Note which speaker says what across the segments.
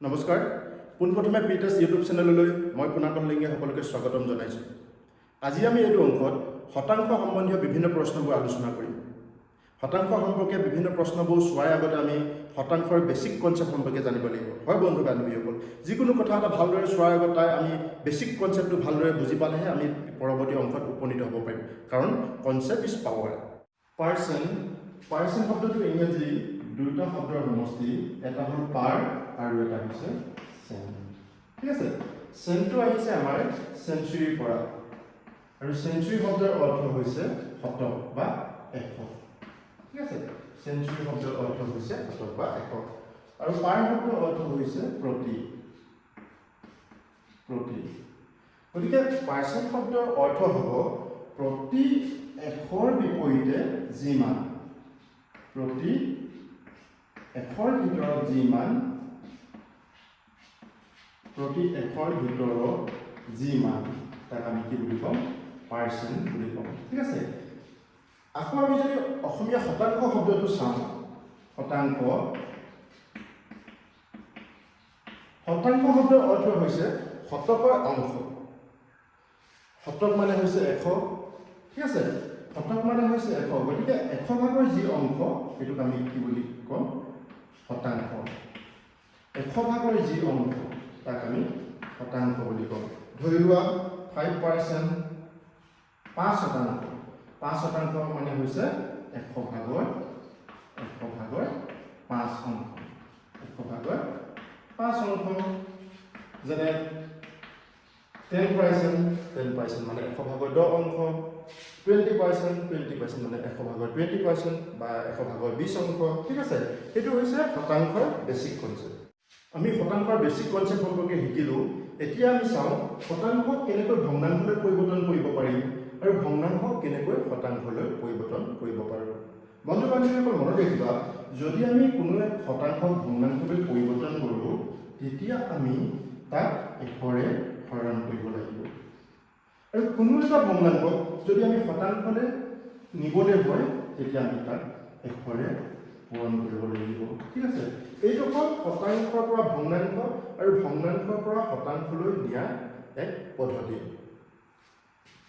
Speaker 1: নমস্কাৰ পোনপ্ৰথমে পিটেছ ইউটিউব চেনেললৈ মই পুনাতন লিংগে সকলোকে স্বাগতম জনাইছোঁ। আজি আমি এইটো অংকত শতাংশ সম্বন্ধীয় বিভিন্ন প্ৰশ্নবোৰ আলোচনা কৰিম। শতাংশ সম্পৰ্কে বিভিন্ন প্ৰশ্নবোৰ চোৱাৰ আগতে আমি শতাংশৰ বেছিক কনচেপ্ট সম্পৰ্কে জানিব লাগিব। হয় বন্ধু বান্ধৱীসকল, যিকোনো কথা এটা ভালদৰে চোৱাৰ আগত তাই আমি বেছিক কনচেপ্টটো ভালদৰে বুজি পালেহে আমি পৰৱৰ্তী অংশত উপনীত হ'ব পাৰিম, কাৰণ কনচেপ্ট ইজ পাৱাৰ। পাৰ্চেণ্ট শব্দটো ইংৰাজী দুটা শব্দৰ সমষ্টি, এটা হ'ল পাৰ আৰু এটা হৈছে চেণ্ট। ঠিক আছে, চেণ্টটো আহিছে আমাৰ চেঞ্চুৰীৰ পৰা, আৰু চেঞ্চুৰী শব্দৰ অৰ্থ হৈছে শতক বা এশ। ঠিক আছে, চেঞ্চুৰী শব্দৰ অৰ্থ হৈছে শতক বা এশ, আৰু পাৰ শব্দৰ অৰ্থ হৈছে প্ৰতি। গতিকে পাৰ্চেণ্ট শব্দৰ অৰ্থ হ'ব প্ৰতি এশৰ বিপৰীতে যি মান, প্ৰতি এশৰ ভিতৰত যি মান, প্ৰতি এশৰ ভিতৰত যি মান তাক আমি কি বুলি ক'ম? পাৰ্চেণ্ট বুলি ক'ম। ঠিক আছে, আকৌ আমি যদি অসমীয়া শতাংশ শব্দটো চাওঁ, শতাংশ শব্দৰ অৰ্থ হৈছে শতকৰ অংশ। শতক মানে হৈছে এশ। ঠিক আছে, শতক মানে হৈছে এশ, গতিকে এশ ভাগৰ যি অংশ সেইটোক আমি কি বুলি ক'ম? শতাংশ। এশ ভাগৰ যি অংশ তাক আমি শতাংশ বুলি ক'ম। ধৰি লোৱা 5%, 5%। 5% মানে হৈছে এশ ভাগৰ 5 অংশ। এশ ভাগৰ 5 অংশ। যেনে 10% মানে এশ ভাগৰ 10 অংশ। 20% মানে এশ ভাগৰ 20% বা এশ ভাগৰ 20 অংশ। ঠিক আছে, সেইটো হৈছে শতাংশৰ বেছিক কনচেপ্ট। আমি শতাংশৰ বেছিক কনচেপ্ট সম্পৰ্কে শিকিলোঁ। এতিয়া আমি চাওঁ শতাংশক কেনেকৈ ভগ্নাংশলৈ পৰিৱৰ্তন কৰিব পাৰিম আৰু ভগ্নাংশক কেনেকৈ শতাংশলৈ পৰিৱৰ্তন কৰিব পাৰোঁ। বন্ধু বান্ধৱীসকল মনত ৰাখিবা, যদি আমি কোনো এক শতাংশক ভগ্নাংশলৈ পৰিৱৰ্তন কৰোঁ তেতিয়া আমি তাক এশৰে হৰণ কৰিব লাগিব, আৰু কোনো এটা ভগ্নাংশক যদি আমি শতাংশলৈ নিবলৈ হয় তেতিয়া আমি তাক এশৰে পূৰণ কৰিব লাগিব। ঠিক আছে, এইটো হ'ল শতাংশৰ পৰা ভগ্নাংশ আৰু ভগ্নাংশৰ পৰা শতাংশলৈ নিয়া এক পদ্ধতি।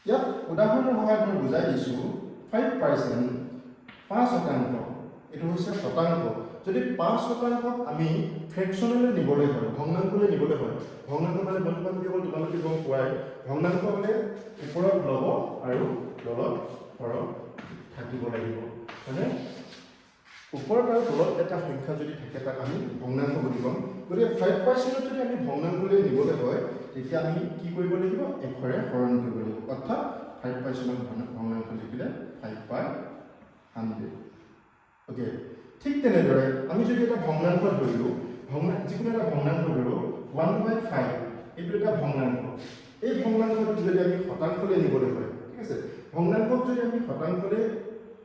Speaker 1: ইয়াত উদাহৰণৰ সহায়ত মই বুজাই দিছোঁ। 5%, 5%, এইটো হৈছে শতাংশ। যদি 5%ক আমি ফ্ৰেকশ্যনলৈ নিবলৈ হয়, ভগ্নাংশলৈ নিবলৈ হয়, ভগ্নাংশ মানে বন্ধু বান্ধৱীসকল তোমালোকে গম পোৱাই, ভগ্নাংশ মানে ওপৰত লব আৰু তলত হৰণ থাকিব লাগিব। মানে ওপৰত আৰু তলত এটা সংখ্যা যদি থাকে তাক আমি ভগ্নাংশ বুলি ক'ম। গতিকে 5%ক যদি আমি ভগ্নাংশলৈ নিবলৈ হয় তেতিয়া আমি কি কৰিব লাগিব? এশৰে হৰণ কৰিব লাগিব, অৰ্থাৎ 5%ক ভগ্নাংশ লিখিলে 5/100। অ'কে, ঠিক তেনেদৰে আমি যদি এটা ভগ্নাংশ ধৰিলোঁ, যিকোনো এটা ভগ্নাংশ ধৰোঁ 1/5, এইটো এটা ভগ্নাংশ। এই ভগ্নাংশটো যদি আমি শতাংশলৈ নিবলৈ হয়, ঠিক আছে, ভগ্নাংশক যদি আমি শতাংশলৈ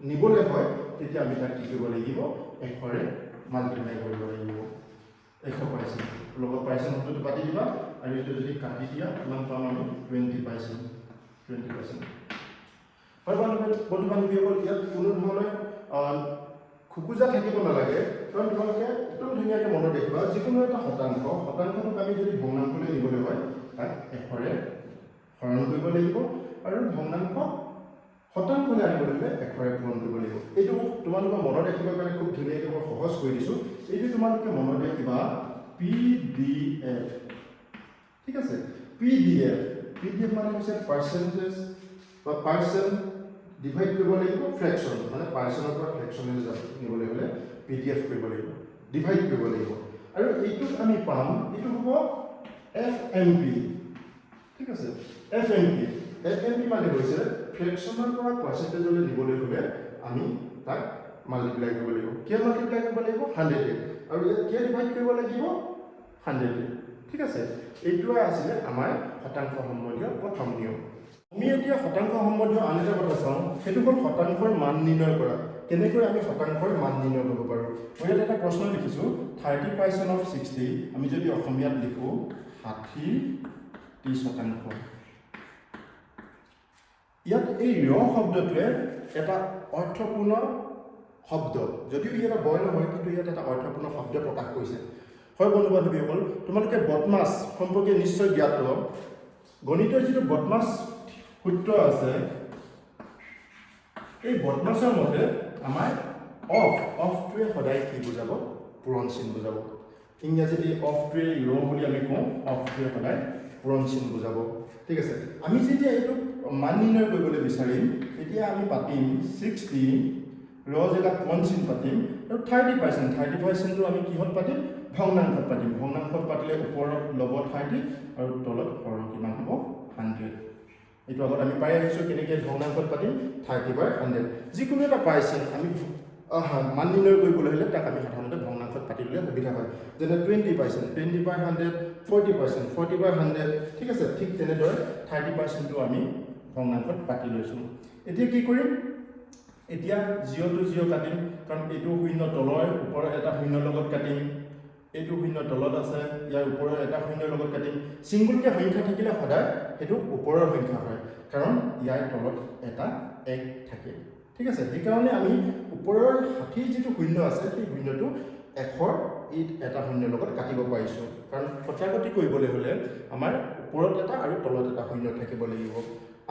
Speaker 1: নিবলৈ হয় তেতিয়া আমি তাক কি কৰিব লাগিব? এশৰে মাল্টিপ্লাই কৰিব লাগিব। 100%, লগত পাৰ্চেণ্ট শব্দটো পাতি দিবা, আৰু এইটো যদি কাটি দিয়া কিমান পাম আমি? 20%। হয় বন্ধু বান্ধৱীসকল, ইয়াত কোনো ধৰণৰ খোকোজা থাকিব নালাগে, কাৰণ তোমালোকে একদম ধুনীয়াকৈ মনত ৰাখিবা, যিকোনো এটা শতাংশটোক আমি যদি ভগ্নাংশলৈ নিবলৈ হয় তাক এশৰে হৰণ কৰিব লাগিব, আৰু ভগ্নাংশক শতাংশলৈ আনিবলৈ হ'লে এশৰে পূৰণ কৰিব লাগিব। এইটো তোমালোকে মনত ৰাখিবৰ কাৰণে খুব ধুনীয়াকৈ মই সহজ কৰি দিছোঁ। এইটো তোমালোকে মনত ৰাখিবা PDF। ঠিক আছে, PDF মানে হৈছে পাৰ্চেণ্টেজ বা পাৰ্চেণ্ট ডিভাইড কৰিব লাগিব ফ্ৰেকশ্যন, মানে পাৰ্চেণ্টৰ পৰা ফ্ৰেকশ্যনলৈ নিবলৈ হ'লে PDF কৰিব লাগিব, ডিভাইড কৰিব লাগিব, আৰু এইটোক আমি পাম, এইটো হ'ব FMP। ঠিক আছে, FMP মানে হৈছে ফ্ৰেকশ্যনৰ পৰা পাৰ্চেণ্টেজলৈ নিবলৈ হ'লে আমি তাক মাল্টিপ্লাই কৰিব লাগিব। কিয় মাল্টিপ্লাই কৰিব লাগিব? 100, আৰু ইয়াত কিয় ডিভাইড কৰিব লাগিব? 100। ঠিক আছে, এইটোৱে আছিলে আমাৰ শতাংশ সম্বন্ধীয় প্ৰথম নিয়ম। আমি এতিয়া শতাংশ সম্বন্ধীয় আন এটা কথা চাওঁ, সেইটো হ'ল শতাংশৰ মান নিৰ্ণয় কৰা। কেনেকৈ আমি শতাংশৰ মান নিৰ্ণয় কৰিব পাৰোঁ। মই ইয়াত এটা প্ৰশ্ন লিখিছোঁ, 30% of 60, আমি যদি অসমীয়াত লিখোঁ 60%। ইয়াত এই শব্দটোৱে এটা অৰ্থপূৰ্ণ শব্দ, যদিও ই এটা বৰ্ণ হয় কিন্তু ইয়াত এটা অৰ্থপূৰ্ণ শব্দ প্ৰকাশ কৰিছে। হয় বন্ধু বান্ধৱীসকল, তোমালোকে বদমাছ সম্পৰ্কে নিশ্চয় জ্ঞাত। গণিতৰ যিটো বদমাছ সূত্ৰ আছে, এই বদমাছৰ মতে আমাৰ অফটোৱে সদায় কি বুজাব? পূৰণ চিন বুজাব। ইংৰাজীত এই অফটোৱে ৰ বুলি আমি কওঁ, অফটোৱে সদায় পূৰণ চিন বুজাব। ঠিক আছে, আমি যেতিয়া এইটো মান নিৰ্ণয় কৰিবলৈ বিচাৰিম, তেতিয়া আমি পাতিম 60 ৰ জেগাত পূৰণ চিন পাতিম, আৰু 30%, 30%টো আমি কিহত পাতিম? ভগ্নাংশত পাতিম। ভগ্নাংশত পাতিলে ওপৰত ল'ব 30 আৰু তলত হৰ কিমান হ'ব? 100। এইটো আগত আমি পাই আহিছোঁ কেনেকৈ ভগ্নাংশত পাতিম? 30/100। যিকোনো এটা পাৰ্চেণ্ট আমি মান নিৰ্ণয় কৰিবলৈ হ'লে তাক আমি সাধাৰণতে ভগ্নাংশত পাতি ল'লে সুবিধা হয়। যেনে 20%, 20/100, 40%, 40/100। ঠিক আছে, ঠিক তেনেদৰে 30%টো আমি ভগ্নাংশত পাতি লৈছোঁ। এতিয়া কি কৰিম? এতিয়া 0 to 0 কাটিম, কাৰণ এইটো শূন্য তলৰ ওপৰৰ এটা শূন্যৰ লগত কাটিম, এইটো শূন্য তলত আছে, ইয়াৰ ওপৰৰ এটা শূন্যৰ লগত কাটিম। ছিংগুলকৈ সংখ্যা থাকিলে সদায় সেইটো ওপৰৰ সংখ্যা হয়, কাৰণ ইয়াৰ তলত এটা 1 থাকে। ঠিক আছে, সেইকাৰণে আমি ওপৰৰ 60 যিটো শূন্য আছে, সেই শূন্যটো 100ৰ এটা শূন্যৰ লগত কাটিব পাৰিছোঁ, কাৰণ কটাকটি কৰিবলৈ হ'লে আমাৰ ওপৰত এটা আৰু তলত এটা শূন্য থাকিব লাগিব।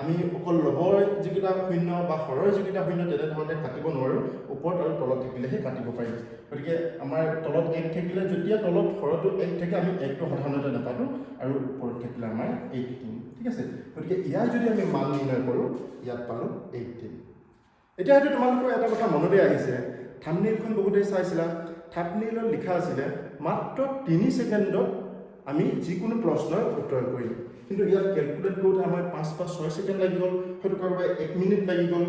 Speaker 1: আমি অকল লবৰ যিকেইটা শূন্য বা হৰৰ যিকেইটা শূন্য তেনেধৰণে কাটিব নোৱাৰোঁ, ওপৰত আৰু তলত থাকিলেহে কাটিব পাৰিম। গতিকে আমাৰ তলত 1 থাকিলে, যেতিয়া তলত হৰটো 1 থাকে, আমি 1টো সাধাৰণতে নাপাতোঁ, আৰু ওপৰত থাকিলে আমাৰ 18। ঠিক আছে, গতিকে ইয়াৰ যদি আমি মান নিৰ্ণয় কৰোঁ, ইয়াত পালোঁ 18। এতিয়া হয়তো তোমালোকৰ এটা কথা মনলৈ আহিছে, থাম্বনেইলখন বহুতেই চাইছিলা। থাম্বনেইলত লিখা আছিলে মাত্ৰ 3 ছেকেণ্ডত আমি যিকোনো প্ৰশ্নৰ উত্তৰ কৰিম, কিন্তু ইয়াত কেলকুলেট কৰোঁতে আমাৰ 5 বা 6 ছেকেণ্ড লাগি গ'ল, হয়তো কাৰোবাৰ 1 মিনিট লাগি গ'ল।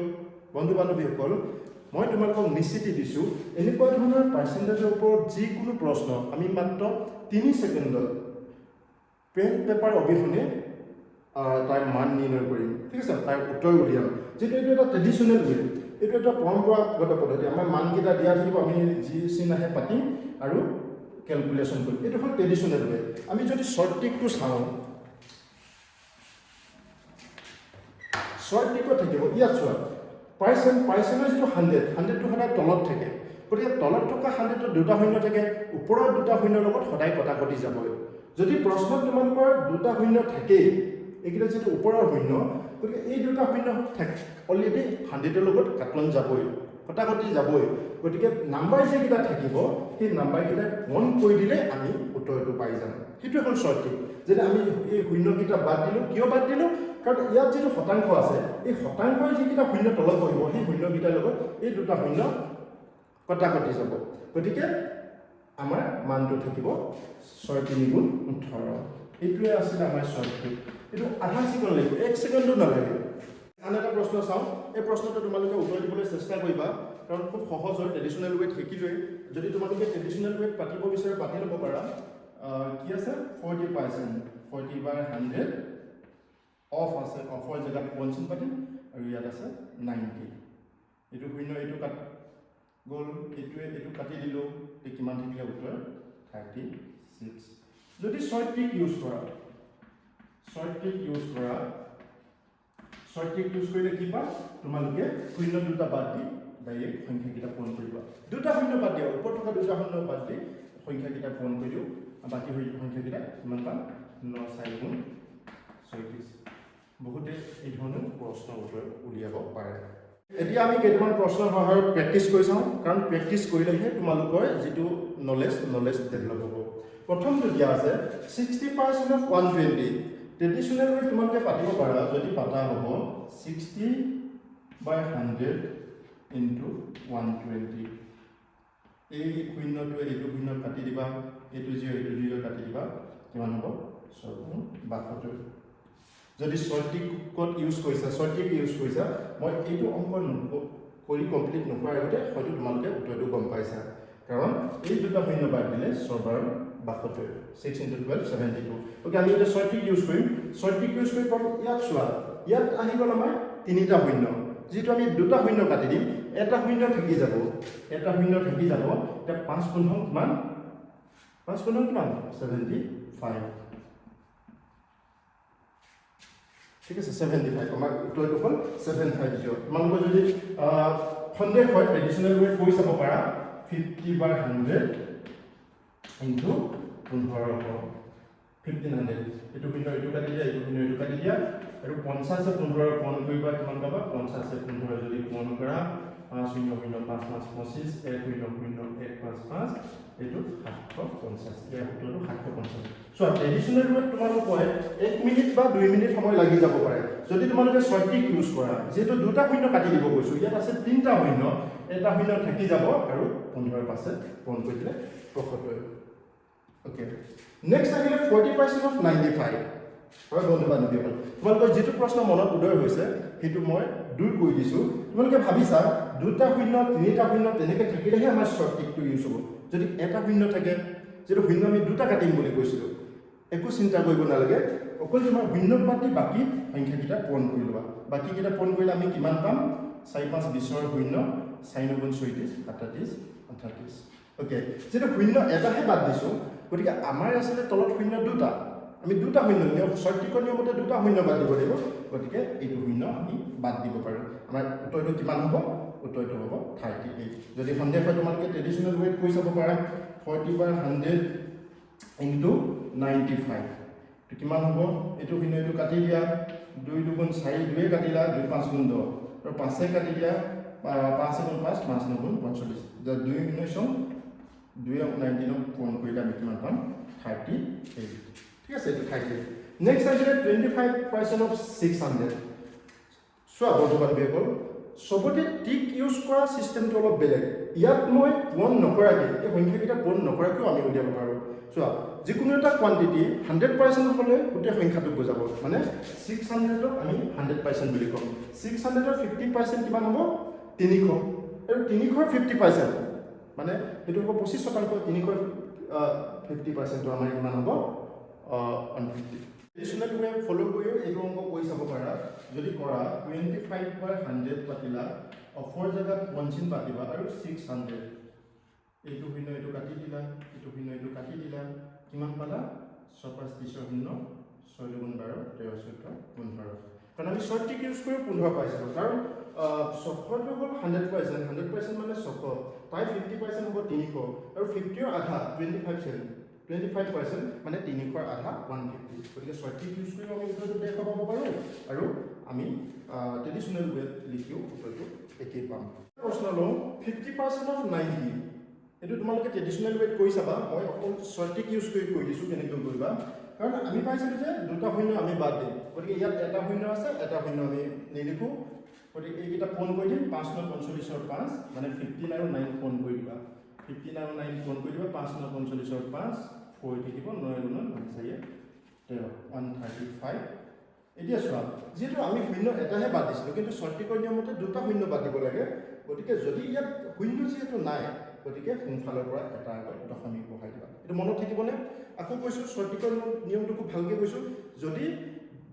Speaker 1: বন্ধু বান্ধৱীসকল, মই তোমালোকক নিশ্চিতি দিছোঁ, এনেকুৱা ধৰণৰ পাৰ্চেণ্টেজৰ ওপৰত যিকোনো প্ৰশ্ন আমি মাত্ৰ 3 ছেকেণ্ডত পেন পেপাৰ অবিহনে তাৰ মান নিৰ্ণয় কৰিম। ঠিক আছে, তাৰ উত্তৰ উলিয়াম। যিটো এইটো এটা ট্ৰেডিশ্যনেল ৱে, এইটো এটা পৰম্পৰাগত পদ্ধতি। আমাৰ মানকেইটা দিয়া থাকিব, আমি যি চিন আহে পাতিম আৰু কেলকুলেশ্যন কৰিম। এইটো হ'ল ট্ৰেডিশ্যনেল ৱে। আমি যদি শ্বৰ্ট ট্ৰিকটো চাওঁ, শ্বৰ্ট ট্ৰিকত থাকিব, ইয়াত চোৱা, পাৰ্চেণ্টৰ যিটো 100টো সদায় তলত থাকে। গতিকে তলত থকা 100টোত 2টা শূন্য থাকে, ওপৰত 2টা শূন্যৰ লগত সদায় কটাকটি যাবই। যদি প্ৰশ্নত তোমালোকৰ 2টা শূন্য থাকেই, এইকেইটা যিটো ওপৰৰ শূন্য, গতিকে এই 2টা শূন্য অলৰেডি 100ৰ লগত কাটন যাবই, কটাকটি যাবই। গতিকে নাম্বাৰ যিকেইটা থাকিব, সেই নাম্বাৰকেইটা অন কৰি দিলে আমি উত্তৰটো পাই যাম। সেইটোৱে হ'ল শ্বৰ্ট ট্ৰিক। যেনে আমি এই শূন্যকেইটা বাদ দিলোঁ, কিয় বাদ দিলোঁ? কাৰণ ইয়াত যিটো শতাংশ আছে, এই শতাংশৰ যিকেইটা শূন্য তলত বহিব, সেই শূন্যকেইটাৰ লগত এই 2টা শূন্য কটাকটি যাব। গতিকে আমাৰ মানটো থাকিব 6 3 গুণ 18। এইটোৱে আছিলে আমাৰ শ্বৰ্ট ট্ৰিক। এইটো আধা ছেকেণ্ড লাগিব, 1 ছেকেণ্ডো নালাগে। আন এটা প্ৰশ্ন চাওঁ, এই প্ৰশ্নটো তোমালোকে উত্তৰ দিবলৈ চেষ্টা কৰিবা, কাৰণ খুব সহজ হয়। ট্ৰেডিশ্যনেল ৱেত শিকিলোৱেই, যদি তোমালোকে ট্ৰেডিশ্যনেল ৱেত পাতিব বিচাৰে পাতি ল'ব পাৰা। কি আছে? 40%, 40/100 অফ আছে, অফৰ জেগাত পূৰণ চিন পাতিম, আৰু ইয়াত আছে 90। এইটো শূন্য, এইটো কাট গ'ল, এইটো কাটি দিলোঁ, কিমান থাকিলে উত্তৰ? 36। যদি শ্বৰ্ট ট্ৰিক ইউজ কৰা, শ্বৰ্ট ট্ৰিক ইউজ কৰিলে কি পা? তোমালোকে শূন্য 2টা বাদ দি ডাইৰেক্ট সংখ্যাকেইটা পূৰণ কৰিবা। 2টা শূন্য বাদ দিয়া, ওপৰত থকা 2টা শূন্য বাদ দি সংখ্যাকেইটা পূৰণ কৰি দিওঁ, বাকী সংখ্যাকেইটা কিমান পাম? 9 4 গুণ 36। বহুতে এই ধৰণৰ প্ৰশ্নৰ উত্তৰ উলিয়াব পাৰে। এতিয়া আমি কেইটামান প্ৰশ্নৰ সহায়ত প্ৰেক্টিছ কৰি চাওঁ, কাৰণ প্ৰেক্টিছ কৰিলেহে তোমালোকৰ যিটো নলেজ ডেভেলপ হ'ব। প্ৰথমটো দিয়া আছে 60% of 120। ট্ৰেডিশ্যনেল ৱে তোমালোকে পাতিব পাৰা, যদি পাতা হ'ব 60/100 ইনটু 120। এই শূন্যটোৱে এইটো শূন্য কাটি দিবা, এইটো 0 কাটি দিবা, কিমান হ'ব? 72। যদি শ্বৰ্ট ট্ৰিকত ইউজ কৰিছা, মই এইটো অংক কৰি কমপ্লিট নোহোৱাৰ আগতে হয়তো তোমালোকে উত্তৰটো গম পাইছা, কাৰণ এই 2টা শূন্য বাদ দিলে 6/72, 6 × 12 72। গতিকে আমি এতিয়া শ্বৰ্ট ট্ৰিক ইউজ কৰিম। ইয়াত চোৱা, ইয়াত আহি গ'ল আমাৰ 3টা শূন্য, যিটো আমি 2টা শূন্য কাটি দিম, এটা শূন্য থাকি যাব, এতিয়া 5 পোন্ধৰ কিমান? 75। ঠিক আছে, 75। আমাৰ উত্তৰটো হ'ল 750। তোমালোকৰ যদি সন্দেহ হয়, ট্ৰেডিশ্যনেল ৱেত কৰি চাব পাৰা, 50/100 ইনটু 1500 1500 এইটো শূন্য এইটো কাটি দিয়া এইটো শূন্য এইটো কাটি দিয়া আৰু 50 15 কোণ কৰিবা কিমান পাবা 50 15 যদি কোণ কৰা 5 0 0 5 5 25 1 0 0 1 5 5 এইটো 750 ইয়াৰ উত্তৰটো 750 সো এডিশনাল ৱেট তোমালোক কয় 1 মিনিট বা 2 মিনিট সময় লাগি যাব পাৰে যদি তোমালোকে শৰ্ট ট্ৰিক ইউজ কৰা যেটো দুটা শূন্য কাটি দিব কৈছো ইয়াত আছে তিনটা শূন্য এটা শূন্য থাকি যাব আৰু 15 পাছে কোণ কৰি দিলে 75 ওকে নেক্সট আহিলে 40% অফ 95 হয় বন্ধুবান দিবল তোমালোকৰ যেটো প্ৰশ্ন মনত উদয় হৈছে হেতু মই দূৰ কৰি দিছো তোমালোকে ভাবিছা দুটা শূন্য তিনিটা শূন্য তেনেকে থাকিলেহে আমাৰ শৰ্ট ট্ৰিকটো ইউজ হ'ব যদি এটা শূন্য থাকে যেটো শূন্য আমি দুটা কাটিম বুলি কৈছিলো একো চিন্তা কৰিব নালাগে অকল তোমাৰ শূন্য বাকি বাকি সংখ্যাকিটা পূৰণ কৰি লবা বাকি কিটা পূৰণ কৰিলে আমি কিমান পাম 4 5 20 ৰ শূন্য 4 9 37 38 38 ওকে যেটো শূন্য এটাহে বাদ দিছো গতিকে আমাৰ আসলে তলত শূন্য দুটা আমি দুটা শূন্য নিয়ম শৰ্ট ট্ৰিকৰ নিয়মতে দুটা শূন্য বাদ দিব লাগিব গতিকে এইটো শূন্য আমি বাদ দিব পাৰো আমাৰ উত্তৰটো কিমান হ'ব উত্তৰটো হ'ব 38 যদি সন্দেহ হয় তোমালোকে ট্ৰেডিশনাল ৱেট কৈ চাব পাৰা 40/100 ইনটু 95 তো কিমান হ'ব এইটো শূন্য এইটো কাটি দিয়া 2 2 গুণ 4 2 কাটিলা 2 5 গুণ 10 আৰু 5 কাটি দিয়া 5 গুণ 5 5 9 গুণ 45 যা 2 19 2 19 কোণ কৰিলে আমি কিমান পাম 38 ঠিক আছে এইটো 38 নেক্সট আহিলে 25% অফ 600 সো বন্ধুবান বেগল সবতে টিক ইউজ কৰা সিস্টেমটো অলপ বেলেগ ইয়াত মই পূৰণ নকৰাকে এই সংখ্যাকিটা পূৰণ নকৰাকেও আমি উলিয়াব পাৰো সো যিকোনো এটা কোৱান্টিটি 100% হলে গোটেই সংখ্যাটো বুজাব মানে 600 ক আমি 100% বুলি কম 600 ৰ 50% কিমান হ'ব 300 আৰু 300 ৰ 50% মানে এটো হ'ব 25% 300 50% তো আমাৰ কিমান হ'ব 150 এডিশনাল ৱে ফলো কৰিও এইটো অংক কৈ চাব পাৰা যদি কৰা 25/100 পাতিলা অফৰ জায়গাত 1 পাতিবা আৰু 600 এইটো শূন্য এইটো কাটি দিলা এইটো শূন্য এইটো কাটি দিলা কিমান পালা 6 5 30 শূন্য 6 গুণ 12 13 14 15 কাৰণ আমি শৰ্ট ট্ৰিক ইউজ কৰি 15 পাইছিলো কাৰণ 600 টো হ'ল 100% 100% মানে 600 তাই 50% হ'ব 300 আৰু 50 ৰ আধা 25% মানে 300 ৰ আধা 150 গতিকে শৰ্ট ট্ৰিক ইউজ কৰি আমি উত্তৰটো দেখাব পাৰো আৰু আমি ট্ৰেডিশনাল ৱে লিখিও উত্তৰটো একেই পাম প্ৰশ্ন লওঁ 50% অফ 90 এটো তোমালোকে ট্ৰেডিশনাল ৱেট কৈ চাবা মই অকল শৰ্ট ট্ৰিক ইউজ কৰি কৈ দিছো কেনেকৈ কৰিবা কাৰণ আমি পাইছিলো যে দুটা শূন্য আমি বাদ দিম গতিকে ইয়াত এটা শূন্য আছে এটা শূন্য আমি নিলিখো গতিকে এইটা পূৰণ কৰি দিম 5 9 45 ৰ 5 মানে 15 আৰু 9 পূৰণ কৰি দিবা 15 আৰু 9 পূৰণ কৰি দিবা 5 9 45 ৰ 5 4 থাকিব 9 গুণ 9 135 এতিয়া চোৱা যেটো আমি শূন্য এটাহে বাদ দিছিলো কিন্তু শৰ্ট ট্ৰিকৰ নিয়মতে দুটা শূন্য বাদ দিব লাগে গতিকে যদি ইয়াত শূন্য যেটো নাই গতিকে সোঁফালৰ পৰা এটা আগত দশমিক বহাই দিবা এটো মনত থাকিবনে আকৌ কৈছো শৰ্ট ট্ৰিকৰ নিয়মটো খুব ভালকৈ কৈছো যদি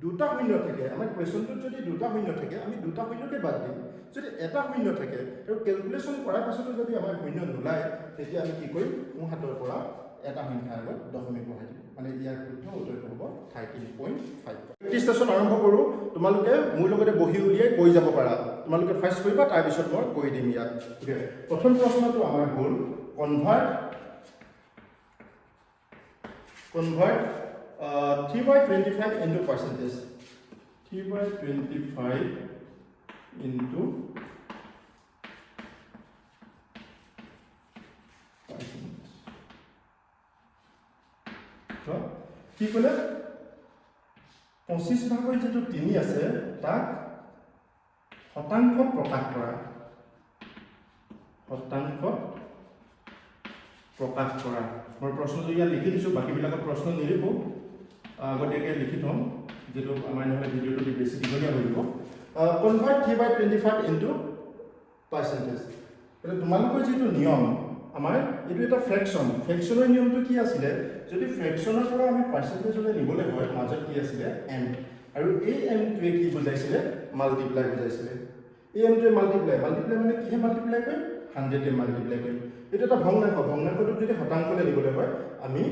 Speaker 1: দুটা শূন্য থাকে আমাৰ কোৱেশ্চনটোত যদি দুটা শূন্য থাকে আমি দুটা শূন্যকে বাদ দিম যদি এটা শূন্য থাকে আৰু ক্যালকুলেশন কৰাৰ পাছতো যদি আমাৰ শূন্য নোলায় তেতিয়া আমি কি কৰিম সোঁ হাতৰ পৰা এটা সংখ্যাৰ আগত দশমিক বহাই দিম মানে ইয়াৰ উত্তৰটো হ'ব 13.5 প্ৰেক্টিছ সেশন আৰম্ভ কৰো তোমালোকে মোৰ লগতে বহি উলিয়াই কৈ যাব পাৰা তোমালোকে ফাৰ্স্ট কৰিবা তাৰ পিছত মই কৈ দিম ইয়াত ওকে প্ৰথম প্ৰশ্নটো আমাৰ হ'ল convert 3/25 into percentage 3/25 into percentage so কি কলে 25 ভাগৰ যেটো 3 আছে তাক শতাংশত প্ৰকাশ কৰা মই প্ৰশ্নটো ইয়াত লিখি দিছো বাকি বিলাকৰ প্ৰশ্ন নিলিখো আগতীয়াকে লিখি থম যেটো আমাৰ নহলে ভিডিওটো বেছি দীঘলীয়া হৈ যাব কনভাৰ্ট 3/25 into percentage এটা তোমালোকৰ যেটো নিয়ম আমাৰ এটো এটা ফ্ৰেকশনৰ নিয়মটো কি আছিল যদি ফ্ৰেকশনৰ পৰা আমি পাৰ্চেন্টেজলৈ নিবলৈ হয় মাজত কি আছিল m আৰু এই m টোৱে কি বুজাইছিল মাল্টিপ্লাই বুজাইছিল এই m টোৱে মাল্টিপ্লাই মানে কিহে মাল্টিপ্লাই কৰে 100 এ মাল্টিপ্লাই কৰে এটা এটা ভগ্নাংশটো যদি শতাংশলৈ নিবলৈ হয় আমি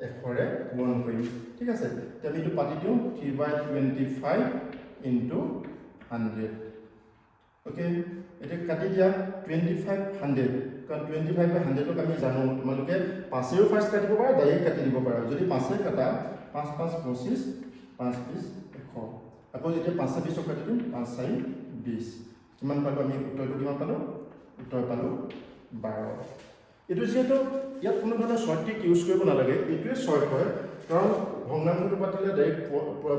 Speaker 1: 100 ৰে গুণ কৰিম ঠিক আছে তে আমি এটো পাতি দিও 3/25 into 100 ওকে এটা কাটি দিয়া 25 100 কাৰণ 25 বাই 100ক আমি জানো তোমালোকে 5এও ফাৰ্ষ্ট কাটিব পাৰা ডাইৰেক্ট কাটি দিব পাৰা যদি 5এ কাটা 5 5 25 5 20 100 আকৌ যেতিয়া 5 20ক কাটি দিম 5 4 20 কিমান পালো আমি উত্তৰটো কিমান পালো উত্তৰ পালো 12 এটো যেটো ইয়াত কোনো ধৰণৰ শৰ্ট ট্ৰিক ইউজ কৰিব নালাগে এটোৱে শৰ্ট হয় কাৰণ ভগ্নাংশটো পাতিলে ডাইৰেক্ট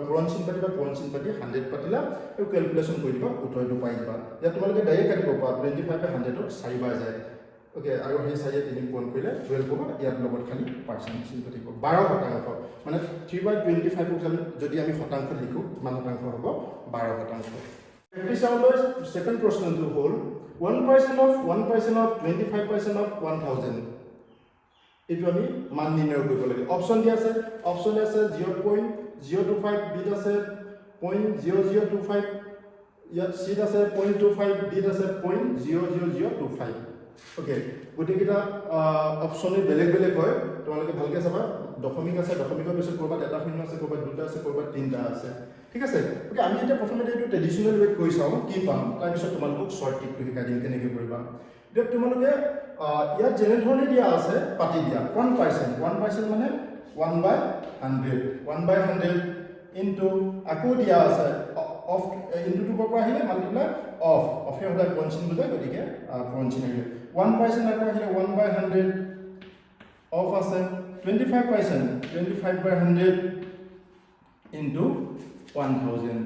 Speaker 1: পূৰণ চিন পাতিবা পূৰণ চিন পাতি 100 পাতিলা আৰু ক্যালকুলেশন কৰি দিবা উত্তৰটো পাই যাবা ইয়াত তোমালোকে ডাইৰেক্ট কাটিব পাৰা 25 বাই 100ক 4 বাৰ যায় ওকে আৰু সেই 4 এ 3 পূৰণ কৰিলে 12 হ'ব ইয়াত লগত খালি পাৰ্চেন্ট চিন পাতিব 12% মানে 3 বাই 25ক যদি আমি শতাংশ লিখো কিমান শতাংশ হ'ব 12% Practice our second question to hold 1% of 25% of 1000. It will be মান নির্ণয় কৰিব লাগে অপশন দিয়া আছে 0.025 বিট আছে 0.0025 ইয়াত সিট আছে 0.25 বিট আছে 0.00025 ওকে গতিকেটা অপশনে বেলেগ বেলেগ হয় তোমালোকে ভালকে চাবা দশমিক আছে দশমিকৰ পিছত কৰবাত এটা শূন্য আছে কৰবাত দুটা আছে কৰবাত তিনটা আছে ঠিক আছে ওকে আমি এটা প্ৰথমে এইটো ট্ৰেডিশনাল ৱে কৰি চাও কি পাম তাৰ পিছত তোমালোকক শৰ্ট টিপটো শিকাই দিম কেনেকৈ কৰিবা এতিয়া তোমালোকে ইয়াত যেনে ধৰণে দিয়া আছে পাতি দিয়া 1% মানে 1/100 ইনটু আকো দিয়া আছে অফ ইনটু টু পৰা আহিলে মাল্টিপ্লাই অফ অফে হলে পঞ্চিন বুজাই গতিকে পঞ্চিন আহিলে 1% আকো আহিলে 1/100 অফ আছে 25% ইনটু 1000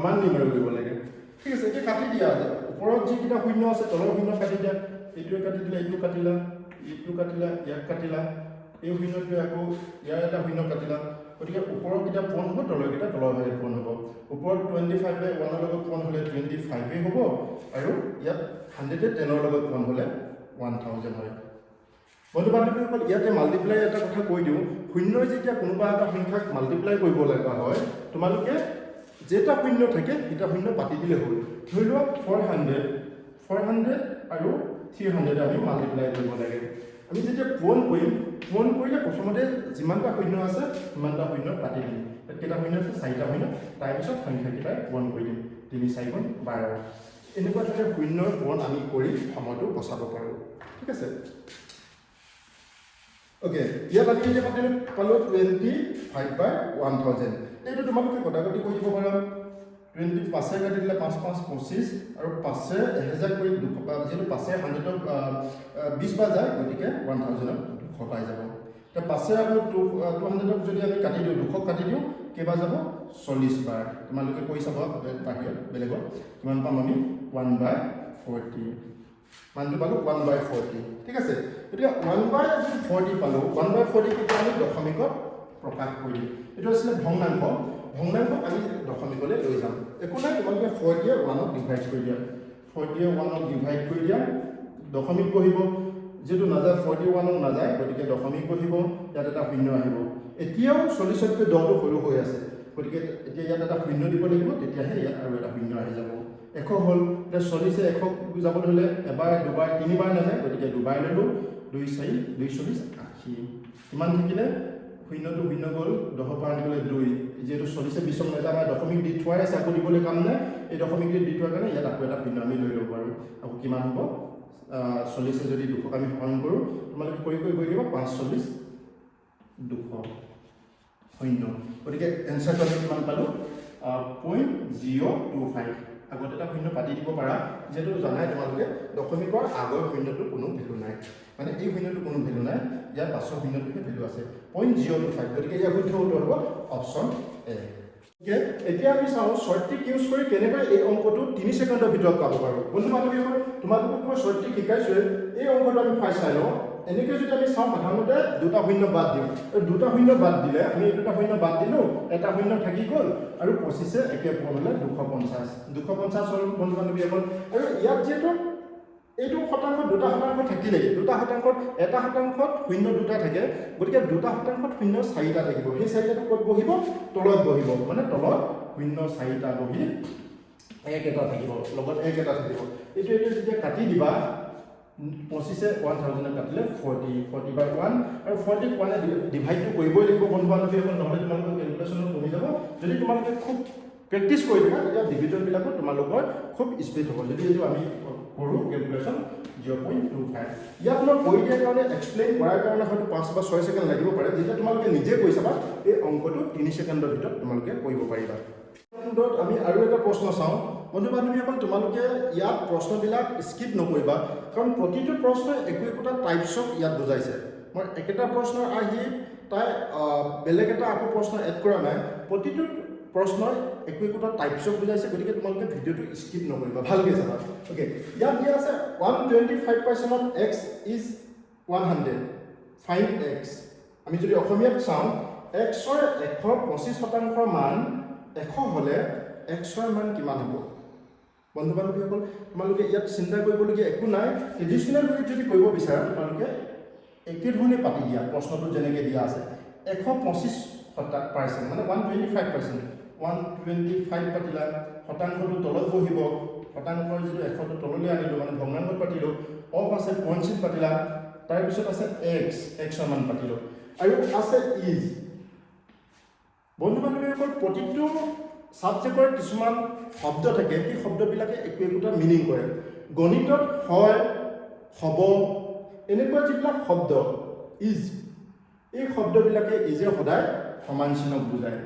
Speaker 1: মান নিৰ্ণয় কৰিব লাগে ঠিক আছে এটা কাটি দিয়া আছে ওপৰত যি কিটা শূন্য আছে তলৰ শূন্য কাটি দিয়া এইটো কাটি দিলে এইটো কাটিলা ইয়াক কাটিলা এই শূন্যটো আকৌ ইয়াৰ এটা শূন্য কাটিলা গতিকে ওপৰৰ কিটা পূৰণ হ'ব তলৰ কিটা তলৰ ভাগে পূৰণ হ'ব ওপৰত 25 বাই 1 ৰ লগত পূৰণ হ'লে 25 এ হ'ব আৰু ইয়াত 100 এ 10 ৰ লগত পূৰণ হ'লে 1000 হয় বন্ধু বান্ধৱীসকল ইয়াতে মাল্টিপ্লাই এটা কথা কৈ দিওঁ শূন্যৰ যেতিয়া কোনোবা এটা সংখ্যাক মাল্টিপ্লাই কৰিব লগা হয় তোমালোকে যেটা শূন্য থাকে এটা শূন্য পাতি দিলে হ'ল ধৰি লোৱা 400 আৰু 300 আমি মাল্টিপ্লাই কৰিব লাগে আমি যেতিয়া পূৰণ কৰিলে প্ৰথমতে যিমানটা শূন্য আছে সিমানটা শূন্য পাতি দিম কেইটা শূন্য আছে 4টা শূন্য তাৰ পিছত সংখ্যাকেইটা পূৰণ কৰি দিম 3 4 গুণ 12 এনেকুৱা ধৰণে শূন্যৰ পূৰণ আমি কৰি সময়টো বচাব পাৰোঁ ঠিক আছে ওকে ইয়াত আমি যে পালো 25 বাই 1000 এইটো তোমালোকে কটাকটি কৰি দিব পাৰা 25 কাটি দিলে 5 5 25 আৰু 5 1000 কৰি 200 যেটো 5 100ক 20 বাৰ যায় গতিকে 1000ক 200 পাই যাব তে 5 আৰু 200ক যদি আমি কাটি দিও 200ক কাটি দিও কেবা যাব 40 বাৰ তোমালোকে কৈ চাবা বাহিৰত বেলেগত কিমান পাম আমি 1/40 মানটো পালো 1/40 ঠিক আছে এতিয়া 1/40 পালো 1/40 কি আমি দশমিকত প্ৰকাশ কৰি এটো আছে ভগ্নাংশ আমি দশমিকলৈ লৈ যাম একো নাই তোমালোকে 40 এ 1ক ডিভাইড কৰি দিয়া 40 এ 1ক ডিভাইড কৰি দিয়া দশমিক বহিব যেটো না যায় 41ক না যায় গতিকে দশমিক বহিব ইয়াত এটা শূন্য আহিব এতিয়াও 40 তকৈ 10 টো সৰু হৈ আছে গতিকে এতিয়া ইয়াত এটা শূন্য দিব লাগিব তেতিয়াহে ইয়াত আৰু এটা শূন্য আহি যাব 100 হল তে 40 এ 100 যাব হলে এবাৰ দুবাৰ তিনিবাৰ না যায় গতিকে দুবাৰ ললো 2 4 240 80 কিমান থাকিলে শূন্যটো শূন্য গল 10 পৰা আনিলে 2 যেটো 40 এ 20ক না যায় আমাৰ দশমিক দি থোৱাই আছে আকৌ দিবলৈ কাম নাই এই দশমিক দি থোৱাৰ কাৰণে ইয়াত আকৌ এটা শূন্য আমি লৈ লব পাৰো আকৌ কিমান হ'ব 40 এ যদি 200 আমি হৰণ কৰো তোমালোকে কৰি গৈ দিবা 540 200 শূন্য গতিকে এনসাৰটো আমি কিমান পালো 0.025 আগতে এটা শূন্য পাতি দিব পাৰা যেটো জানাই তোমালোকে দশমিকৰ আগৰ শূন্যটো কোনো ভ্যালু নাই মানে এই শূন্যটো কোনো ভ্যালু নাই ইয়াৰ পাছৰ শূন্যটোতে ভ্যালু আছে 0.025 গতিকে ইয়াৰ শুদ্ধ উত্তৰ হ'ব অপচন এ ওকে এতিয়া আমি চাও শৰ্ট ট্ৰিক ইউজ কৰি কেনেকৈ এই অংকটো 3 সেকেন্ডৰ ভিতৰত পাব পাৰো বন্ধু বান্ধৱীসকল তোমালোকক মই শৰ্ট ট্ৰিক শিকাইছো এই অংকটো আমি ফাৰ্ষ্ট চাই লওঁ এনেকৈ যদি আমি চাও সাধাৰণতে দুটা শূন্য বাদ দিওঁ দুটা শূন্য বাদ দিলে আমি দুটা শূন্য বাদ দিলো এটা শূন্য থাকি গল আৰু 25 এ একে পূৰণলে 250 হল বন্ধু বান্ধৱীসকল আৰু ইয়াত যেটো এইটো শতাংশ দুটা শতাংশ থাকিলে দুটা শতাংশত এটা শতাংশত শূন্য দুটা থাকে গতিকে দুটা শতাংশত শূন্য 4টা থাকিব সেই 4টাটো ক'ত বহিব তলত বহিব মানে তলত শূন্য 4টা বহি এক এটা থাকিব লগত এক এটা থাকিব এইটো যেতিয়া কাটি দিবা 25 এ 1000 কাটিলে 40 বাই 1 আৰু 40 1 এ ডিভাইড কৰিবই লাগিব বন্ধু বান্ধৱীসকল নহলে তোমালোকৰ ক্যালকুলেশনত কমি যাব যদি তোমালোকে খুব প্ৰেক্টিছ কৰি থাকা তেতিয়া ডিভিজনবিলাকো তোমালোকৰ খুব স্পীড হ'ব যদি এইটো আমি কৰোঁ কেলকুলেশ্যন 0.25 ইয়াত মই কৈ দিয়াৰ কাৰণে এক্সপ্লেইন কৰাৰ কাৰণে হয়তো 5 বা 6 ছেকেণ্ড লাগিব পাৰে যেতিয়া তোমালোকে নিজে কৈ চাবা এই অংকটো 3 ছেকেণ্ডৰ ভিতৰত তোমালোকে কৰিব পাৰিবা আমি আৰু এটা প্ৰশ্ন চাওঁ বন্ধু বান্ধৱীসকল তোমালোকে ইয়াত প্ৰশ্নবিলাক স্কিপ নকৰিবা কাৰণ প্ৰতিটো প্ৰশ্নই একোটা টাইপছ অফ ইয়াত বুজাইছে মই একেটা প্ৰশ্ন আহি তাই বেলেগ এটা আকৌ প্ৰশ্ন এড কৰা নাই প্ৰতিটো প্ৰশ্নই একোটা টাইপছ অফ বুজাইছে গতিকে তোমালোকে ভিডিঅ'টো স্কিপ নকৰিবা ভালকৈ চাবা ওকে ইয়াত দিয়া আছে 125% of x is 100 find x আমি যদি অসমীয়াত চাওঁ x ৰ 125% মান 100 হলে x ৰ মান কিমান হ'ব বন্ধু বান্ধৱীসকল তোমালোকে ইয়াত চিন্তা কৰিবলগীয়া একো নাই ট্ৰেডিশ্যনেল ৱেত যদি কৰিব বিচাৰা তোমালোকে একেধৰণে পাতি দিয়া প্ৰশ্নটো যেনেকৈ দিয়া আছে 125% মানে 125% 125 পাতিলা শতাংশটো তলত বহিব শতাংশৰ যিটো 100টো তললৈ আনিলোঁ মানে ভগ্নাংশত পাতিলোঁ অফ আছে পইণ্টছিট পাতিলা তাৰপিছত আছে x ৰ মান পাতিলোঁ আৰু আছে ইজ বন্ধু বান্ধৱীসকল প্ৰতিটো সাবজেক্টৰ কিছুমান শব্দ থাকে সেই শব্দবিলাকে একোটা মিনিং কৰে গণিতত হয় হ'ব এনেকুৱা যিবিলাক শব্দ ইজ এই শব্দবিলাকে ইজে সদায় সমান চিহ্নক বুজায়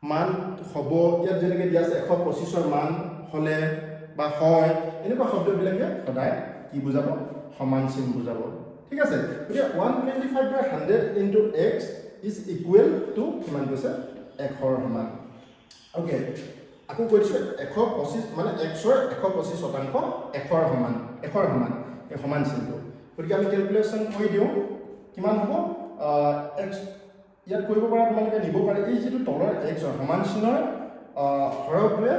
Speaker 1: মান হ'ব ইয়াত যেনেকৈ দিয়া আছে 125ৰ মান হ'লে বা হয় এনেকুৱা শব্দবিলাকে সদায় কি বুজাব সমান চিহ্ন বুজাব ঠিক আছে গতিকে 125/100 into x is equal to কিমান কৈছে 100ৰ সমান ওকে আকৌ কৈ দিছোঁ 125 মানে x ৰ 125% 100ৰ সমান এই সমান চিহ্নটো গতিকে আমি কেলকুলেশ্যন কৰি দিওঁ কিমান হ'ব x ইয়াত কৰিব পৰা তোমালোকে নিব পাৰে এই যিটো তলৰ x সমান চিহ্নৰ হৰটোৱে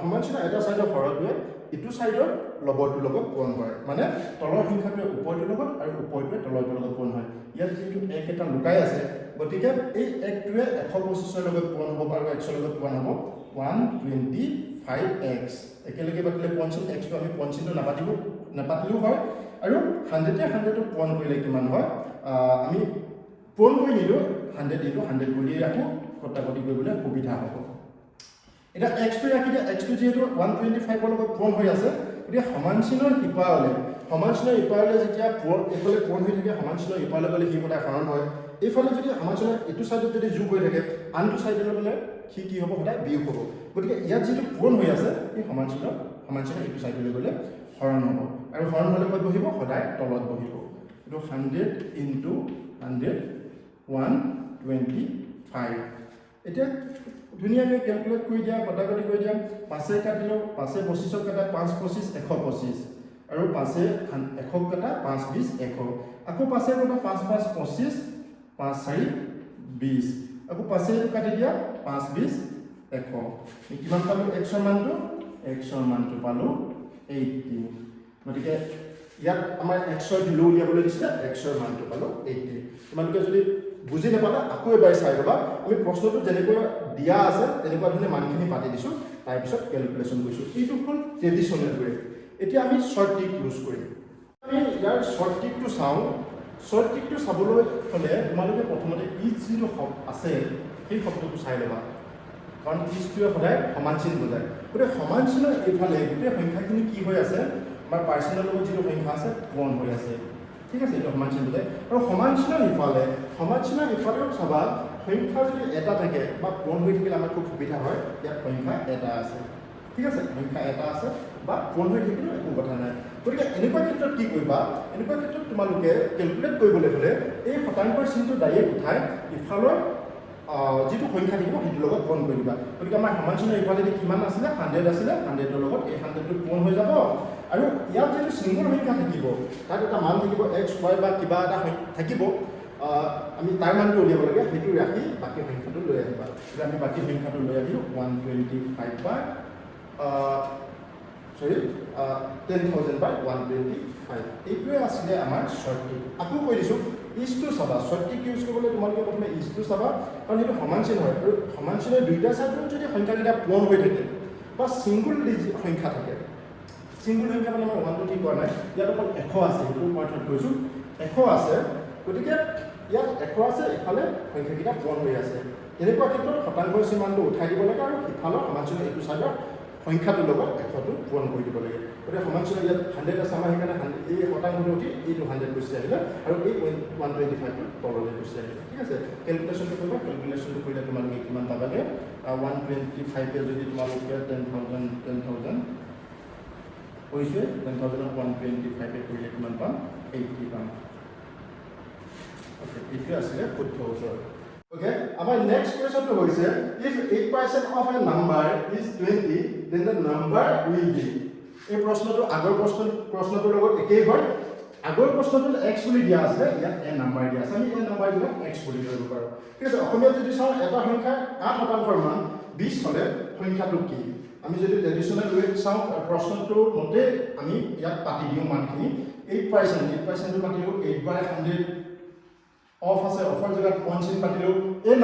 Speaker 1: সমান চিহ্ন এটা চাইডৰ হৰটোৱে ইটো চাইডৰ লবটোৰ লগত পূৰণ কৰে মানে তলৰ সংখ্যাটোৱে ওপৰটোৰ লগত আৰু ওপৰটোৱে তলৰটোৰ লগত পূৰণ হয় ইয়াত যিটো এক এটা লুকাই আছে গতিকে এই একটোৱে 125ৰ লগত পূৰণ হ'ব আৰু x ৰ লগত পূৰণ হ'ব 125x একেলগে পাতিলে পঞ্চিন xটো আমি পঞ্চিনটো নাপাতিলেও হয় আৰু 100টো পূৰণ কৰিলে কিমান হয় আমি পূৰণ কৰি নিলোঁ 100 দিলোঁ 100 কৰি ৰাখোঁ কটাকটি কৰিবলৈ সুবিধা হ'ব এটা x টো ৰাখি দিয়া x টো যেহেতু 125ৰ লগত পূৰণ হৈ আছে গতিকে সমান চিহ্নৰ ইপাৰলে যেতিয়া এইফালে পূৰণ হৈ থাকে সমান চিহ্নৰ ইপাৰলে গ'লে সি সদায় হৰণ হয় এইফালে যদি সমান চিহ্নৰ এইটো চাইডত যদি যোগ হৈ থাকে আনটো চাইডলৈ গ'লে সি কি হ'ব সদায় বিয়োগ হ'ব গতিকে ইয়াত যিটো পূৰণ হৈ আছে এই সমান চিহ্ন এইটো চাইডলৈ গ'লে হৰণ হ'ব আৰু হৰণ হ'লে ক'ত বহিব সদায় তলত বহিব এইটো 100 ইনটু 100 125 এতিয়া ধুনীয়াকৈ কেলকুলেট কৰি দিয়া কটাকটি কৰি দিয়া 5 কাটিলোঁ 5 25ক কাটা 5 25 125 আৰু 5 100 কাটা 5 20 100 আকৌ 5 কাটা 5 5 25 5 4 20 আকৌ 5 কাটি দিয়া 5 20 100 কিমান পালোঁ x ৰ মানটো পালোঁ 80 গতিকে ইয়াত আমাৰ x ৰ ভেলু উলিয়াবলৈ দিছিলে x ৰ মানটো পালোঁ 80 তোমালোকে যদি বুজি নাপালা আকৌ এবাৰ চাই ল'বা আমি প্ৰশ্নটো যেনেকৈ দিয়া আছে তেনেকুৱা ধৰণে মানখিনি পাতি দিছোঁ তাৰপিছত কেলকুলেশ্যন কৰিছোঁ এইটো হ'ল ট্ৰেডিশ্যনেল ৱে এতিয়া আমি শ্বৰ্ট ট্ৰিক ইউজ কৰিম আমি ইয়াৰ শ্বৰ্ট ট্ৰিকটো চাওঁ শ্বৰ্ট ট্ৰিকটো চাবলৈ হ'লে তোমালোকে প্ৰথমতে ইজ যিটো আছে সেই শব্দটো চাই ল'বা কাৰণ ইজটোৱে সদায় সমান চিহ্ন বুজায় গতিকে সমান চিহ্ন এইফালে গোটেই সংখ্যাখিনি কি হৈ আছে আমাৰ পাৰ্চেণ্টৰ লগত যিটো সংখ্যা আছে পূৰণ হৈ আছে ঠিক আছে এইটো সমান চিহ্ন বুজায় আৰু সমান চিহ্ন ইফালেও চাবা সংখ্যা যদি এটা থাকে বা পূৰণ হৈ থাকিলে আমাৰ খুব সুবিধা হয় ইয়াত সংখ্যা এটা আছে ঠিক আছে সংখ্যা এটা আছে বা পূৰণ হৈ থাকিলেও একো কথা নাই গতিকে এনেকুৱা ক্ষেত্ৰত কি কৰিবা এনেকুৱা ক্ষেত্ৰত তোমালোকে কেলকুলেট কৰিবলৈ হ'লে এই শতাংশৰ চিহ্নটো ডাইৰেক্ট উঠাই ইফালৰ যিটো সংখ্যা থাকিব সেইটোৰ লগত পূৰণ কৰি দিবা গতিকে আমাৰ সমান চিহ্ন ইফালেদি কিমান আছিলে 100 আছিলে 100ৰ লগত এই 100টো পূৰণ হৈ যাব আৰু ইয়াত যিটো ছিংগুল সংখ্যা থাকিব তাত এটা মান থাকিব x y বা কিবা এটা থাকিব আমি তাৰ মানটো উলিয়াব লাগে সেইটো ৰাখি বাকী সংখ্যাটো লৈ আহিবা গতিকে আমি বাকী সংখ্যাটো লৈ আহিলোঁ 10,000/125 এইটোৱে আছিলে আমাৰ শ্বৰ্ট ট্ৰিক আকৌ কৈ দিছোঁ ইজটো চাবা শ্বৰ্ট ট্ৰিক ইউজ কৰিবলৈ তোমালোকে প্ৰথমে ইজটো চাবা কাৰণ সেইটো সমান চিহ্ন হয় আৰু সমান চিহ্নৰ দুইটা চাইডত যদি সংখ্যাকেইটা পূৰণ হৈ থাকে বা ছিংগুল সংখ্যা থাকে ছিংগুল সংখ্যা মানে মই 1 2 3 কৰা নাই ইয়াত অকল 100 আছে সেইটো মই কৈছোঁ 100 আছে গতিকে ইয়াত 100 আছে, ইফালে সংখ্যাকেইটা পূৰণ হৈ আছে। এনেকুৱা ক্ষেত্ৰত শতাংশৰ সীমাটো উঠাই দিব লাগে আৰু ইফালৰ সমানচিহ্ন এইটো চাইডৰ সংখ্যাটোৰ লগত 100টো পূৰণ কৰি দিব লাগে। গতিকে সমানচিহ্ন ইয়াত 100 আছে, আমাৰ সেইকাৰণে এই শতাংশটো উঠি এইটো 100 গুচি আহিলে আৰু এই 125টো তললৈ গুচি আহিলে। ঠিক আছে, কেলকুলেশ্যনটো কৰিবা। কেলকুলেশ্যনটো কৰিলে তোমালোকে কিমান পাবাগে? 125 যদি তোমালোকে 10,000 কৈছে, 10,000 125 কৰিলে কিমান পাম? 80 পাম। অ'কে, এইটোৱে আছিলে শুদ্ধ উত্তৰ। Okay, our next question is if 8% of a number is 20, then the number will be. এই প্ৰশ্নটো আগৰ প্ৰশ্নটোৰ লগত একেই হয়। আগৰ প্ৰশ্নটোত x বুলি দিয়া আছে, ইয়াত a নাম্বাৰ দিয়া আছে। আমি এই নাম্বাৰবিলাক x বুলি ধৰিব পাৰোঁ। ঠিক আছে, অসমীয়াত যদি চাওঁ এটা সংখ্যা 8% মান 20 হ'লে সংখ্যাটো কি? আমি যদি ট্ৰেডিশ্যনেল ৱেত চাওঁ প্ৰশ্নটোৰ মতে আমি ইয়াত পাতি দিওঁ মানখিনি। 8%টো পাতিলোঁ 8/100 অফ আছে, অফৰ জেগাত পইণ্ট চিন পাতিলোঁ। এই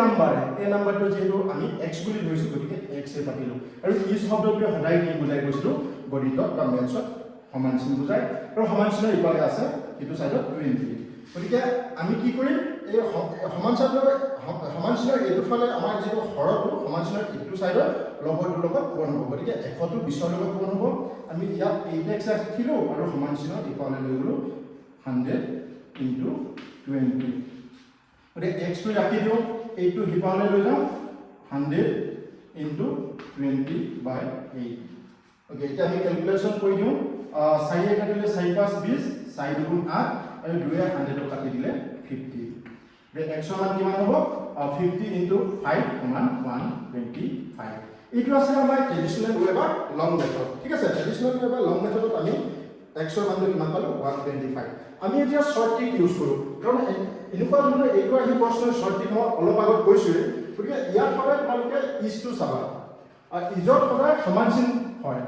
Speaker 1: নাম্বাৰটো যিহেতু আমি এক্স বুলি ধৰিছোঁ, গতিকে এক্সে পাতিলোঁ। আৰু ই শব্দটোৱে সদায় কি বুজাই গৈছিলোঁ? গণিতত বা মেথছত সমান চিন বুজায়। আৰু সমান চিনৰ ইফালে আছে এইটো চাইডত 20। গতিকে আমি কি কৰিম? এই সমান চিনৰ এইটো ফালে আমাৰ যিটো হৰটো সমান চিনৰ এইটো চাইডত লগৰটোৰ লগত পূৰণ হ'ব। গতিকে 100টো 20ৰ লগত পূৰণ হ'ব। আমি ইয়াত 8x ৰাখিলোঁ আৰু সমান চিনৰ ইফালে লৈ গ'লোঁ 100 × 20। গতিকে এক্সটো ৰাখি দিওঁ, এইটো সিপাহলৈ লৈ যাওঁ 100 × 20/8। অ'কে, এতিয়া আমি কেলকুলেশ্যন কৰি দিওঁ। 4 কাটিলে 4 × 5 20, 4 × 2 8 আৰু 2 100 কাটি দিলে 50। গতিকে এক্সৰ মান কিমান হ'ব? 50 × 5 = 125। এইটো আছিলে আমাৰ ট্ৰেডিশ্যনেল ৱে বা লং মেথড। ঠিক আছে, ট্ৰেডিশ্যনেল ৱে বা লং মেথডত আমি এক্সৰ মানটো কিমান পালোঁ? 125। আমি এতিয়া শ্বৰ্ট ট্ৰিক ইউজ কৰোঁ, কাৰণ এনেকুৱা ধৰণৰ এইটো আহি প্ৰশ্নৰ শ্বৰ্ট ট্ৰিক মই অলপ আগত কৈছোঁৱে। গতিকে ইয়াত সদায় তোমালোকে ইজটো চাবা, আৰু ইজত সদায় সমান চিন হয়।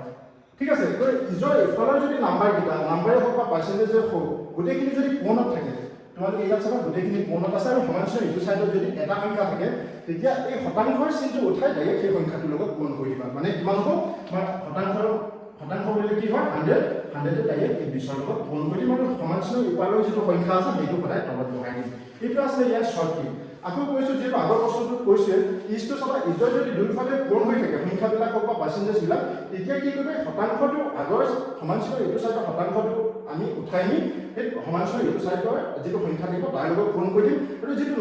Speaker 1: ঠিক আছে, ইজৰ ইফালৰ যদি নাম্বাৰকেইটা, নাম্বাৰে হওক বা পাৰ্চেণ্টেজে হওক, গোটেইখিনি যদি পূৰণত থাকে, তোমালোকে ইয়াত চাবা গোটেইখিনি পূৰণত আছে আৰু সমান চিনৰ ইটো চাইডত যদি এটা সংখ্যা থাকে, তেতিয়া এই শতাংশৰ চিনটো উঠাই ডাইৰেক্ট সেই সংখ্যাটোৰ লগত পূৰণ কৰি দিবা। মানে কিমান হ'ব? শতাংশ বুলিলে কি হয়? 100 ডাইৰেক্ট এই 20ৰ লগত পূৰণ কৰি দিম আৰু সমান চিনৰ ইপাৰৰ যিটো সংখ্যা আছে সেইটো সদায় তলত বহাই দিম। এইটো আছিলে ইয়াৰ শ্বৰ্ট ট্ৰিক। আকৌ কৈছোঁ, যিহেতু আগৰ প্ৰশ্নটোত কৈছে ইজটো চাবা, ইজৰ যদি দুয়োফালে পূৰণ হৈ থাকে সংখ্যাবিলাক হওক বা পাৰ্চেণ্টেজবিলাক, তেতিয়া কি কৰিবা? শতাংশটো আগৰ সমান চিনৰ এইটো চাইডৰ শতাংশটো আমি উঠাই নি সেই সমান চিনৰ এইটো চাইডৰ যিটো সংখ্যা থাকিব তাৰ লগত পূৰণ কৰি দিম আৰু যিটো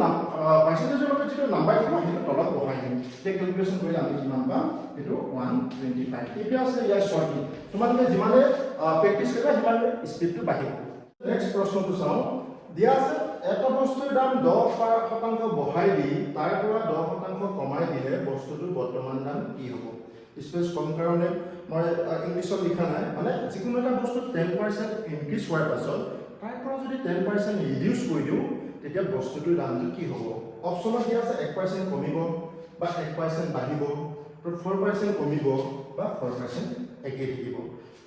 Speaker 1: পাৰ্চেণ্টেজৰ লগত যিটো নাম্বাৰ থাকিব সেইটো তলত বহাই দিম। এতিয়া কেলকুলেশ্যন কৰিলে আমি কিমান পাম? এইটো 125। এইটো আছে ইয়াৰ শ্বৰ্ট ট্ৰিক। তোমালোকে যিমানে প্ৰেক্টিছ কৰিবা সিমানে স্পীডটো বাঢ়িব। নেক্সট প্ৰশ্নটো চাওঁ। দিয়া আছে এটা বস্তুৰ দাম 10% বঢ়াই দি তাৰ পৰা 10% কমাই দিলে বস্তুটোৰ বৰ্তমান দাম কি হ'ব? স্পেচ কম কাৰণে মই ইংলিছত লিখা নাই, মানে যিকোনো এটা বস্তু 10% ইনক্ৰিজ হোৱাৰ পাছত তাৰ পৰা যদি 10% ৰিডিউচ কৰি দিওঁ তেতিয়া বস্তুটোৰ দামটো কি হ'ব? অপশ্যনত দিয়া আছে 1% কমিব বা 1% বাঢ়িব, 4% কমিব বা 4% একেই থাকিব।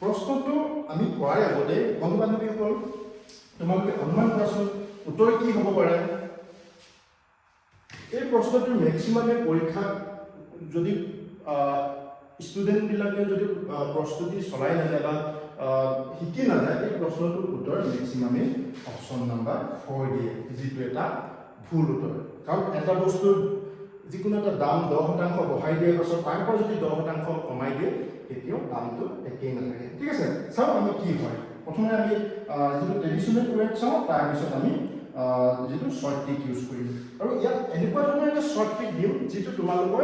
Speaker 1: প্ৰশ্নটো আমি কৰাৰ আগতে বন্ধু বান্ধৱীসকল তোমালোকে অনুমান কৰাচোন উত্তৰ কি হ'ব পাৰে? এই প্ৰশ্নটোৰ মেক্সিমামে পৰীক্ষাত যদি ষ্টুডেণ্টবিলাকে যদি প্ৰস্তুতি চলাই নাযায় বা শিকি নাযায়, এই প্ৰশ্নটোৰ উত্তৰ মেক্সিমামে অপশ্যন নাম্বাৰ 4 দিয়ে, যিটো এটা ভুল উত্তৰ। কাৰণ এটা বস্তুৰ যিকোনো এটা দাম 10% বঢ়াই দিয়াৰ পাছত তাৰ পৰা যদি 10% কমাই দিয়ে তেতিয়াও দামটো একেই নাথাকে। ঠিক আছে, চাওঁ আমি কি হয়। প্ৰথমে আমি যিটো ট্ৰেডিশ্যনেল ৱেত চাওঁ, তাৰপিছত আমি যিটো শ্বৰ্ট ট্ৰিক ইউজ কৰিম। আৰু ইয়াত এনেকুৱা ধৰণৰ এটা শ্বৰ্ট ট্ৰিক দিওঁ যিটো তোমালোকৰ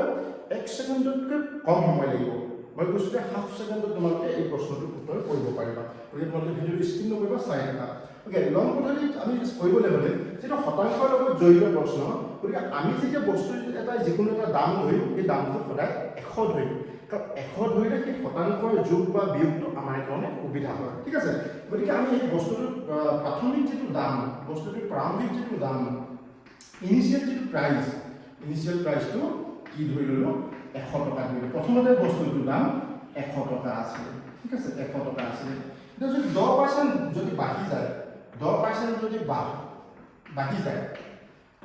Speaker 1: 1 ছেকেণ্ডতকৈ কম সময় লাগিব। মই কৈছোঁ যে হাফ ছেকেণ্ডত তোমালোকে এই প্ৰশ্নটোৰ উত্তৰ কৰিব পাৰিবা। গতিকে তোমালোকে ভিডিঅ'টো স্কিপ নকৰিবা, চাই থাকা। অ'কে, লং পদ্ধতিত আমি কৰিবলৈ হ'লে যিটো শতাংশৰ লগত জড়িত প্ৰশ্ন, গতিকে আমি যেতিয়া বস্তু এটা যিকোনো এটা দাম ধৰিম, সেই দামটো সদায় 100 ধৰিম। কাৰণ 100 ধৰিলে সেই শতাংশৰ যোগ বা বিয়োগটো আমাৰ কাৰণে সুবিধা হয়। ঠিক আছে, গতিকে আমি এই বস্তুটোৰ প্ৰাথমিক যিটো দাম, বস্তুটোৰ প্ৰাৰম্ভিক যিটো দাম, ইনিচিয়েল যিটো ইনিচিয়েল প্ৰাইচটো কি ধৰি ল'লোঁ? 100 টকা ধৰিলোঁ। প্ৰথমতে বস্তুটোৰ দাম 100 টকা আছিলে। ঠিক আছে, 100 টকা আছিলে। এতিয়া যদি 10% যদি বাঢ়ি যায়, 10% যদি বাঢ়ি যায়,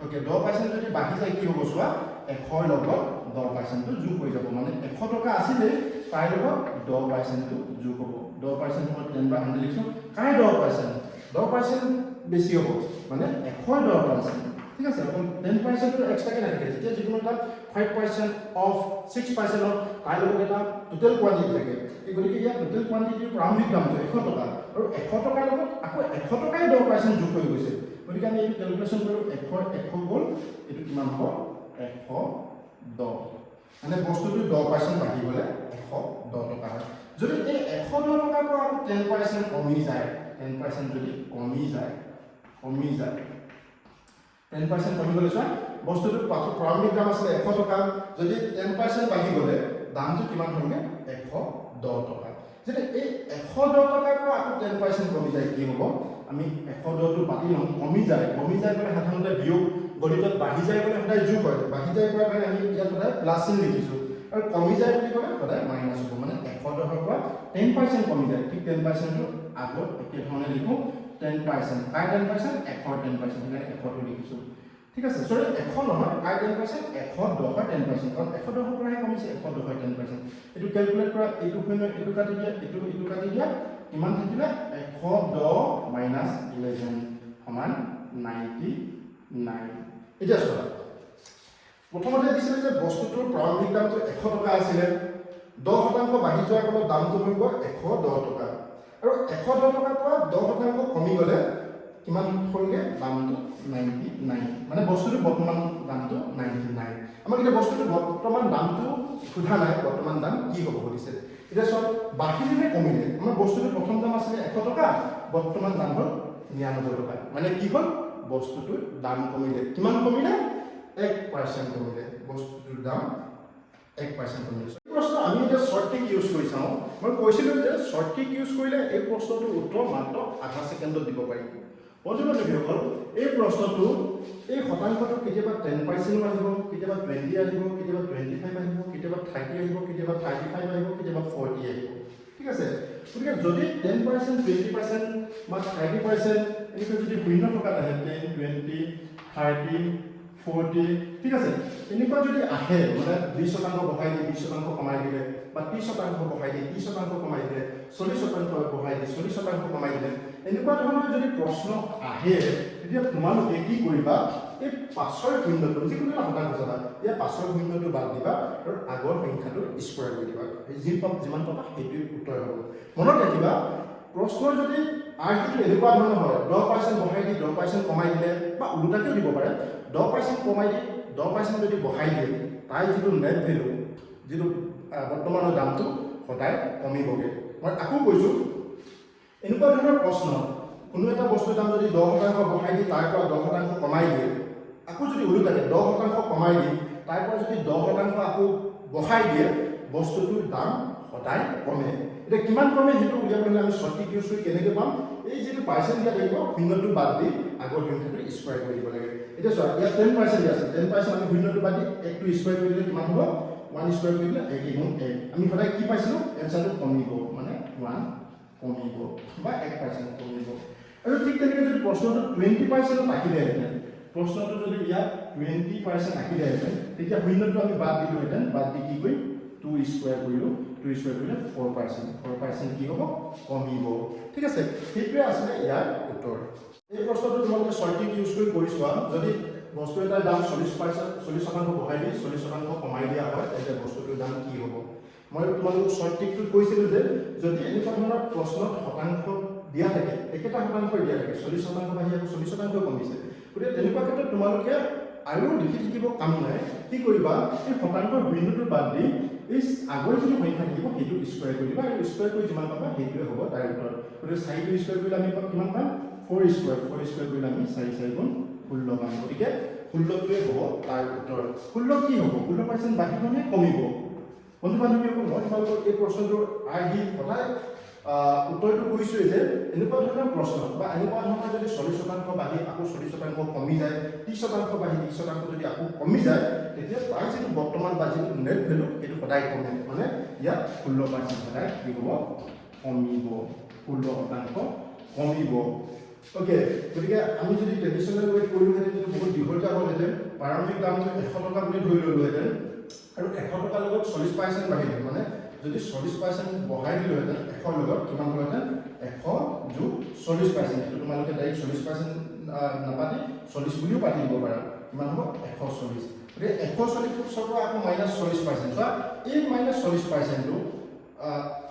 Speaker 1: অ'কে, 10% যদি বাঢ়ি যায় কি হ'ব চোৱা? 100ৰ লগত 10%টো যোগ হৈ যাব। মানে 100 টকা আছিলে তাৰ লগত 10%টো যোগ হ'ব। 10% মই 10/100 লিখিছোঁ। কাই 10%? 10% বেছি হ'ব, মানে 100ৰ 10%। ঠিক আছে অকল 10% এক্সট্ৰাকে নাথাকে যেতিয়া যিকোনো এটা 5% অফ 6% অফ তাৰ লগত এটা টোটেল কোৱান্টিটি থাকে এই গতিকে ইয়াত টোটেল কোৱান্টিটিৰ প্ৰাৰম্ভিক দামটো 100 টকা আৰু 100 টকাৰ লগত আকৌ 100 টকাই 10% যোগ হৈ গৈছে গতিকে আমি এইটো ক্যালকুলেশন কৰো 100 গ'ল এইটো কিমান হ'ব 110 মানে বস্তুটো 10% বাঢ়ি গ'লে 110 টকা হয় যদি এই 110 টকাৰ পৰা আকৌ 10% কমি যায় 10% যদি কমি যায় 10% কমি গ'লে চোৱা বস্তুটো প্ৰাৰম্ভিক দাম আছিল 100 টকা যদি 10% বাঢ়ি গ'লে দামটো কিমান হ'লগে 110 টকা যদি এই 110 টকাৰ পৰা আকৌ 10% কমি যায় কি হ'ব আমি 110 টো পাতি লম কমি যায় মানে সাধাৰণতে বিয়োগ গণিতত বাঢ়ি যায় মানে সদায় যোগ হয় বাঢ়ি যায় কৰা কাৰণে আমি ইয়াত সদায় প্লাস চিন লিখিছো আৰু কমি যায় বুলি ক'লে সদায় মাইনাস হ'ব মানে 110 ৰ পৰা 10% কমি যায় ঠিক 10% টো আগত একে ধৰণে লিখো 10% কাই 10% 110% মানে 100 টো লিখিছো ঠিক আছে সৰি 100 নহয় কাই 10% 110 হয় 10% কাৰণ 110 ৰ পৰা কমিছে 110 হয় 10% এটো ক্যালকুলেট কৰা এইটো শূন্য এইটো কাটি দিয়া এইটো কাটি দিয়া কিমান থাকিলে 110 মাইনাস 11 সমান 99 এটা চোৱা প্ৰথমতে দিছিল যে বস্তুটোৰ প্ৰাৰম্ভিক দামটো 100 টকা আছিল 10% বাঢ়ি যোৱাৰ ফলত দামটো হৈ গ'ল 110 টকা আৰু 110 টকাৰ পৰা 10% কমি গ'লে কিমান হ'লগে দামটো 99 মানে বস্তুটোৰ বৰ্তমান দামটো 99 আমাক এতিয়া বস্তুটোৰ বৰ্তমান দামটো সোধা নাই বৰ্তমান দাম কি হ'ব সুধিছে এটা সব বাহিৰে কমিলে আমাৰ বস্তুটোৰ প্ৰথম দাম আছিল 100 টকা বৰ্তমান দাম হ'ল 99 টকা মানে কি হ'ল বস্তুটোৰ দাম কমিলে কিমান কমিলে 1% কমিলে বস্তুটোৰ দাম 1% কমিলে প্ৰশ্ন আমি এটা শৰ্ট ট্ৰিক ইউজ কৰি চাওঁ মই কৈছিলো যে শৰ্ট ট্ৰিক ইউজ কৰিলে এই প্ৰশ্নটোৰ উত্তৰ মাত্ৰ আধা ছেকেণ্ডত দিব পাৰি বন্ধুসকল এই প্ৰশ্নটো এই শতাংশটো কেতিয়াবা 10% আহিব কেতিয়াবা 20 আহিব কেতিয়াবা 25 আহিব কেতিয়াবা 30 আহিব কেতিয়াবা 35 আহিব কেতিয়াবা 40 আহিব ঠিক আছে গতিকে যদি 10% 20% বা 30% এনেকৈ যদি শূন্য টকাত আহে 10 20 30 40 ঠিক আছে এনেকুৱা যদি আহে মানে 20% বঢ়াই দিয়ে 20% কমাই দিলে বা 30% বঢ়াই দিয়ে 30% কমাই দিলে 40% বঢ়াই দিয়ে 40% কমাই দিলে এনেকুৱা ধৰণৰ যদি প্ৰশ্ন আহে তেতিয়া তোমালোকে কি কৰিবা এই পাছৰ শূন্যটো যিকোনো এটা শতাংশ চাবা এই পাছৰ শূন্যটো বাদ দিবা আৰু আগৰ সংখ্যাটো স্কয়াৰ কৰি দিবা যিমান পাবা সেইটোৱে উত্তৰ হ'ব মনত ৰাখিবা প্ৰশ্ন যদি আইটো এনেকুৱা ধৰণৰ হয় 10% বঢ়াই দি 10% কমাই দিলে বা উল্টাকেও দিব পাৰে 10% কমাই দি 10% যদি বঢ়াই দিয়ে তাই যিটো নেট ভ্যালু যিটো বৰ্তমানৰ দামটো সদায় কমিবগে মই আকৌ কৈছো এনেকুৱা ধৰণৰ প্ৰশ্ন কোনো এটা বস্তুৰ দাম যদি 10% বঢ়াই দি তাৰ পৰা 10% কমাই দিয়ে আকৌ যদি উল্টাকে 10% কমাই দি তাৰ পৰা যদি 10% আকৌ বঢ়াই দিয়ে বস্তুটোৰ দাম সদায় কমে এটা কিমান কমে হেতু উলিয়াবলৈ আমি সঠিক ইউজ কৰি কেনেকৈ পাম এই যেটো পাৰ্সেন্ট দিয়া থাকিব শূন্যটো বাদ দি আগৰ সংখ্যাটো স্কয়াৰ কৰি দিব লাগে এটা চোৱা ইয়াত 10% আছে 10% আমি শূন্যটো বাদ দি 1 টো স্কয়াৰ কৰি দিলে কিমান হ'ব 1 স্কয়াৰ কৰি দিলে 1 গুণ 1 আমি সদায় কি পাইছিলো এনসাৰটো কমিব মানে 1 কমিব বা 1% কমিব আৰু ঠিক তেনেকৈ যদি প্ৰশ্নটো 20% আহিলেহেঁতেন প্ৰশ্নটো যদি ইয়াত 20% আহিলেহেঁতেন তেতিয়া শূন্যটো আমি বাদ দিলোহেঁতেন বাদ দি কি কৰিম 2 স্কয়াৰ কৰিলো 2 স্কয়াৰ কৰিলে 4% কি হ'ব কমিব ঠিক আছে সেইটোৱে আসলে ইয়াৰ উত্তৰ এই প্ৰশ্নটো তোমালোকে শৰ্ট ইউজ কৰি চোৱা যদি বস্তু এটাৰ দাম 40% বঢ়াই দি 40% কমাই দিয়া হয় তেতিয়া বস্তুটোৰ দাম কি হ'ব মই তোমালোকক শৰ্ট ট্ৰিকটো কৈছিলো যে যদি এনেকুৱা ধৰণৰ প্ৰশ্নত শতাংশ দিয়া থাকে একেটা শতাংশ দিয়া থাকে 40% বাঢ়ি আকৌ 40% কমিছে গতিকে তেনেকুৱা ক্ষেত্ৰত তোমালোকে আৰু লিখি থাকিব কাম নাই কি কৰিবা এই শতাংশৰ বিন্দুটো বাদ দি এই আগৰ যিটো সংখ্যা থাকিব সেইটো স্কয়াৰ কৰিবা আৰু স্কয়াৰ কৰি যিমান পাবা সেইটোৱে হ'ব তাৰ উত্তৰ গতিকে 4 টো স্কয়াৰ কৰিলে আমি কিমান পাম 4 স্কয়াৰ কৰিলে আমি 4 গুণ 16 পাম গতিকে 16টোৱে হ'ব তাৰ উত্তৰ 16 কি হ'ব 16% বাঢ়িব নে কমিব বন্ধু বান্ধৱীসকল মই তোমালোকক এই প্ৰশ্নটোৰ আহি সদায় উত্তৰটো কৈছোৱে যে এনেকুৱা ধৰণৰ প্ৰশ্ন বা এনেকুৱা ধৰণৰ যদি 40% বাঢ়ি আকৌ 40% কমি যায় 30% বাঢ়ি 30% যদি আকৌ কমি যায় তেতিয়া তাৰ যিটো বৰ্তমান বা যিটো নেট ভ্যালু সেইটো সদায় কমে মানে ইয়াত 16% সদায় কি হ'ব কমিব 16% কমিব ওকে গতিকে আমি যদি ট্ৰেডিশনাল ৱেট কৰিলোহেঁতেন যদি বহুত দীঘলীয়া হ'লহেঁতেন প্ৰাৰম্ভিক দামটো 100 টকা বুলি ধৰি ল'লোহেঁতেন আৰু 100 টকাৰ লগত 40% বাঢ়িলে মানে যদি 40% বঢ়াই দিলোহেঁতেন 100 লগত কিমান হ'লহেঁতেন 100 যোগ 40% এইটো তোমালোকে ডাইৰেক্ট 40% নাপাতি 40 বুলিও পাতি দিব পাৰা কিমান হ'ব 140 গতিকে 140 পৰা আকৌ -40% চোৱা এই -40%টো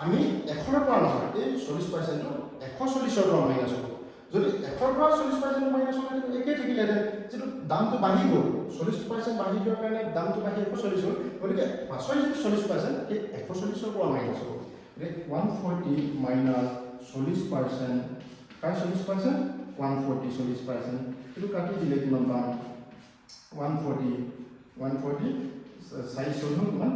Speaker 1: আমি 100 পৰা নহয় এই 40% টো 140 পৰা মাইনাছ হ'ব যদি 100 পৰা 40% মাইনাছ হ'লে একে থাকিলেহেঁতেন যেটো দামটো বাঢ়ি গ'ল 40% বাঢ়ি যোৱাৰ কাৰণে দামটো বাঢ়ি 140 হ'ল গতিকে পাছৰ যিটো 40% এই 140 পৰা মাইনাছ হ'ব গতিকে 140 মাইনাছ 40% কাৰ 40% 140 40% এইটো কাটি দিলে কিমান পাম 140 4 কিমান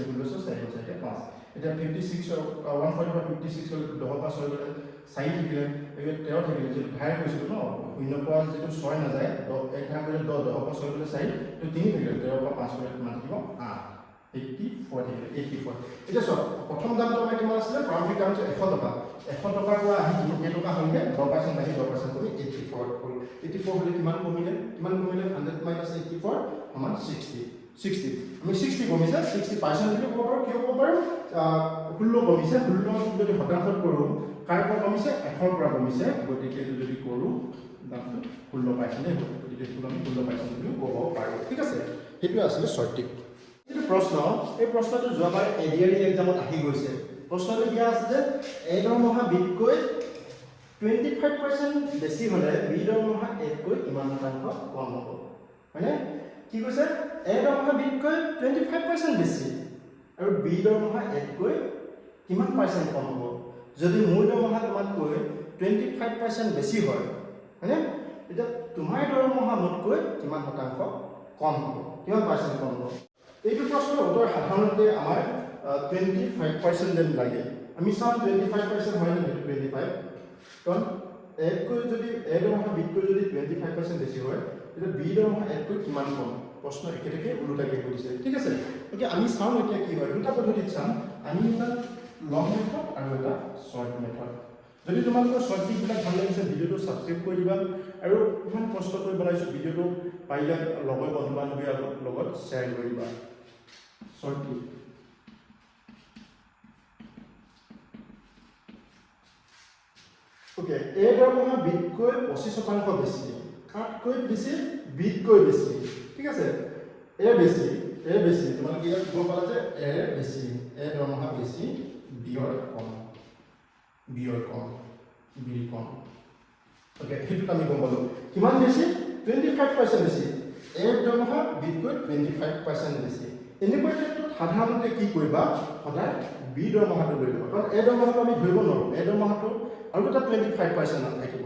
Speaker 1: 56 হৈছে 5 এতিয়া 56 140 পৰা 56 হ'ল 10 পৰা 6 গ'লে 4 থাকিলে এই 13 থাকিলে যেটো ভাই কৈছিল ন 0 পৰা যেটো 6 না যায় 1 ভাগ কৰিলে 10 10 পৰা 6 গ'লে 4 তো 3 থাকিলে 13 পৰা 5 গ'লে কিমান থাকিব 8 84 থাকিলে 84 এতিয়া চোৱা প্ৰথম দামটো আমাৰ কিমান আছিল প্ৰাৰম্ভিক দামটো 100 টকা 100 টকাৰ পৰা আহি কিমান টকা হ'লগে 10% আহি 10% কৰি 84 হ'ল 84 হ'লে কিমান কমিলে 100 84 সমান 60 আমি 60 কমিছে 60% বুলি ক'ব পাৰো কিয় ক'ব পাৰো 16 কমিছে 16 যদি শতাংশত কৰো কাৰ পৰা কমিছে 100 পৰা কমিছে গতিকে যদি কৰো দামটো 16% হ'ব গতিকে আমি 16% বুলি ক'ব পাৰো ঠিক আছে সেইটো আছিল সঠিক এই প্ৰশ্ন এই প্ৰশ্নটো যোৱাবাৰ এডিআৰই এক্সামত আহি গৈছে প্ৰশ্নটো দিয়া আছে যে এ দৰমহা বিতকৈ 25% বেছি হ'লে বি দৰমহা এতকৈ কিমান শতাংশ কম হ'ব মানে কি কৈছে এ দৰমহা বিতকৈ 25% বেছি আৰু বি দৰমহা এতকৈ কিমান পাৰ্চেণ্ট কম হ'ব যদি মোৰ দৰমহা তোমাতকৈ 25% বেছি হয় মানে এটা তোমাৰ দৰমহা মোতকৈ কিমান শতাংশ কম হ'ব কিমান পাৰ্চেণ্ট কম হ'ব এইটো প্ৰশ্নৰ উত্তৰ সাধাৰণতে আমাৰ 25% যেন লাগে আমি চাম 25% হয় নে 25 কাৰণ এতকৈ যদি এ দৰমহা বিতকৈ যদি 25% বেছি হয় তেতিয়া বি দৰমহা এতকৈ কিমান কম প্ৰশ্ন একেটাকে উল্টাকে কৰিছে ঠিক আছে ওকে আমি চাম এতিয়া কি হয় দুটা পদ্ধতিত চাম আমি এটা লং মেথড আৰু এটা শৰ্ট মেথড যদি তোমালোকৰ শৰ্ট টিপবিলাক ভাল লাগিছে ভিডিওটো সাবস্ক্ৰাইব কৰি দিবা আৰু ইমান কষ্ট কৰি বনাইছো ভিডিওটো পাৰিলে লগৰ বন্ধু বান্ধৱীৰ লগত শ্বেয়াৰ কৰি দিবা শৰ্ট টিপ ওকে এ দৰমহা বিতকৈ 25% বেছি কাতকৈ বেছি বিতকৈ বেছি ঠিক আছে এ বেছি তোমালোকে ইয়াত গম পালা যে এ বেছি এ দৰমহা বেছি বিৰ কম বি কম ওকে সেইটো আমি গম পালো কিমান বেছি 25% বেছি এ দৰমহা বিতকৈ 25% বেছি এনেকুৱা ক্ষেত্ৰত সাধাৰণতে কি কৰিবা সদায় বি দৰমহাটো লৈ ল'বা কাৰণ এ দৰমহাটো আমি ধৰিব নোৱাৰো এ দৰমহাটো আৰু এটা 25% থাকিব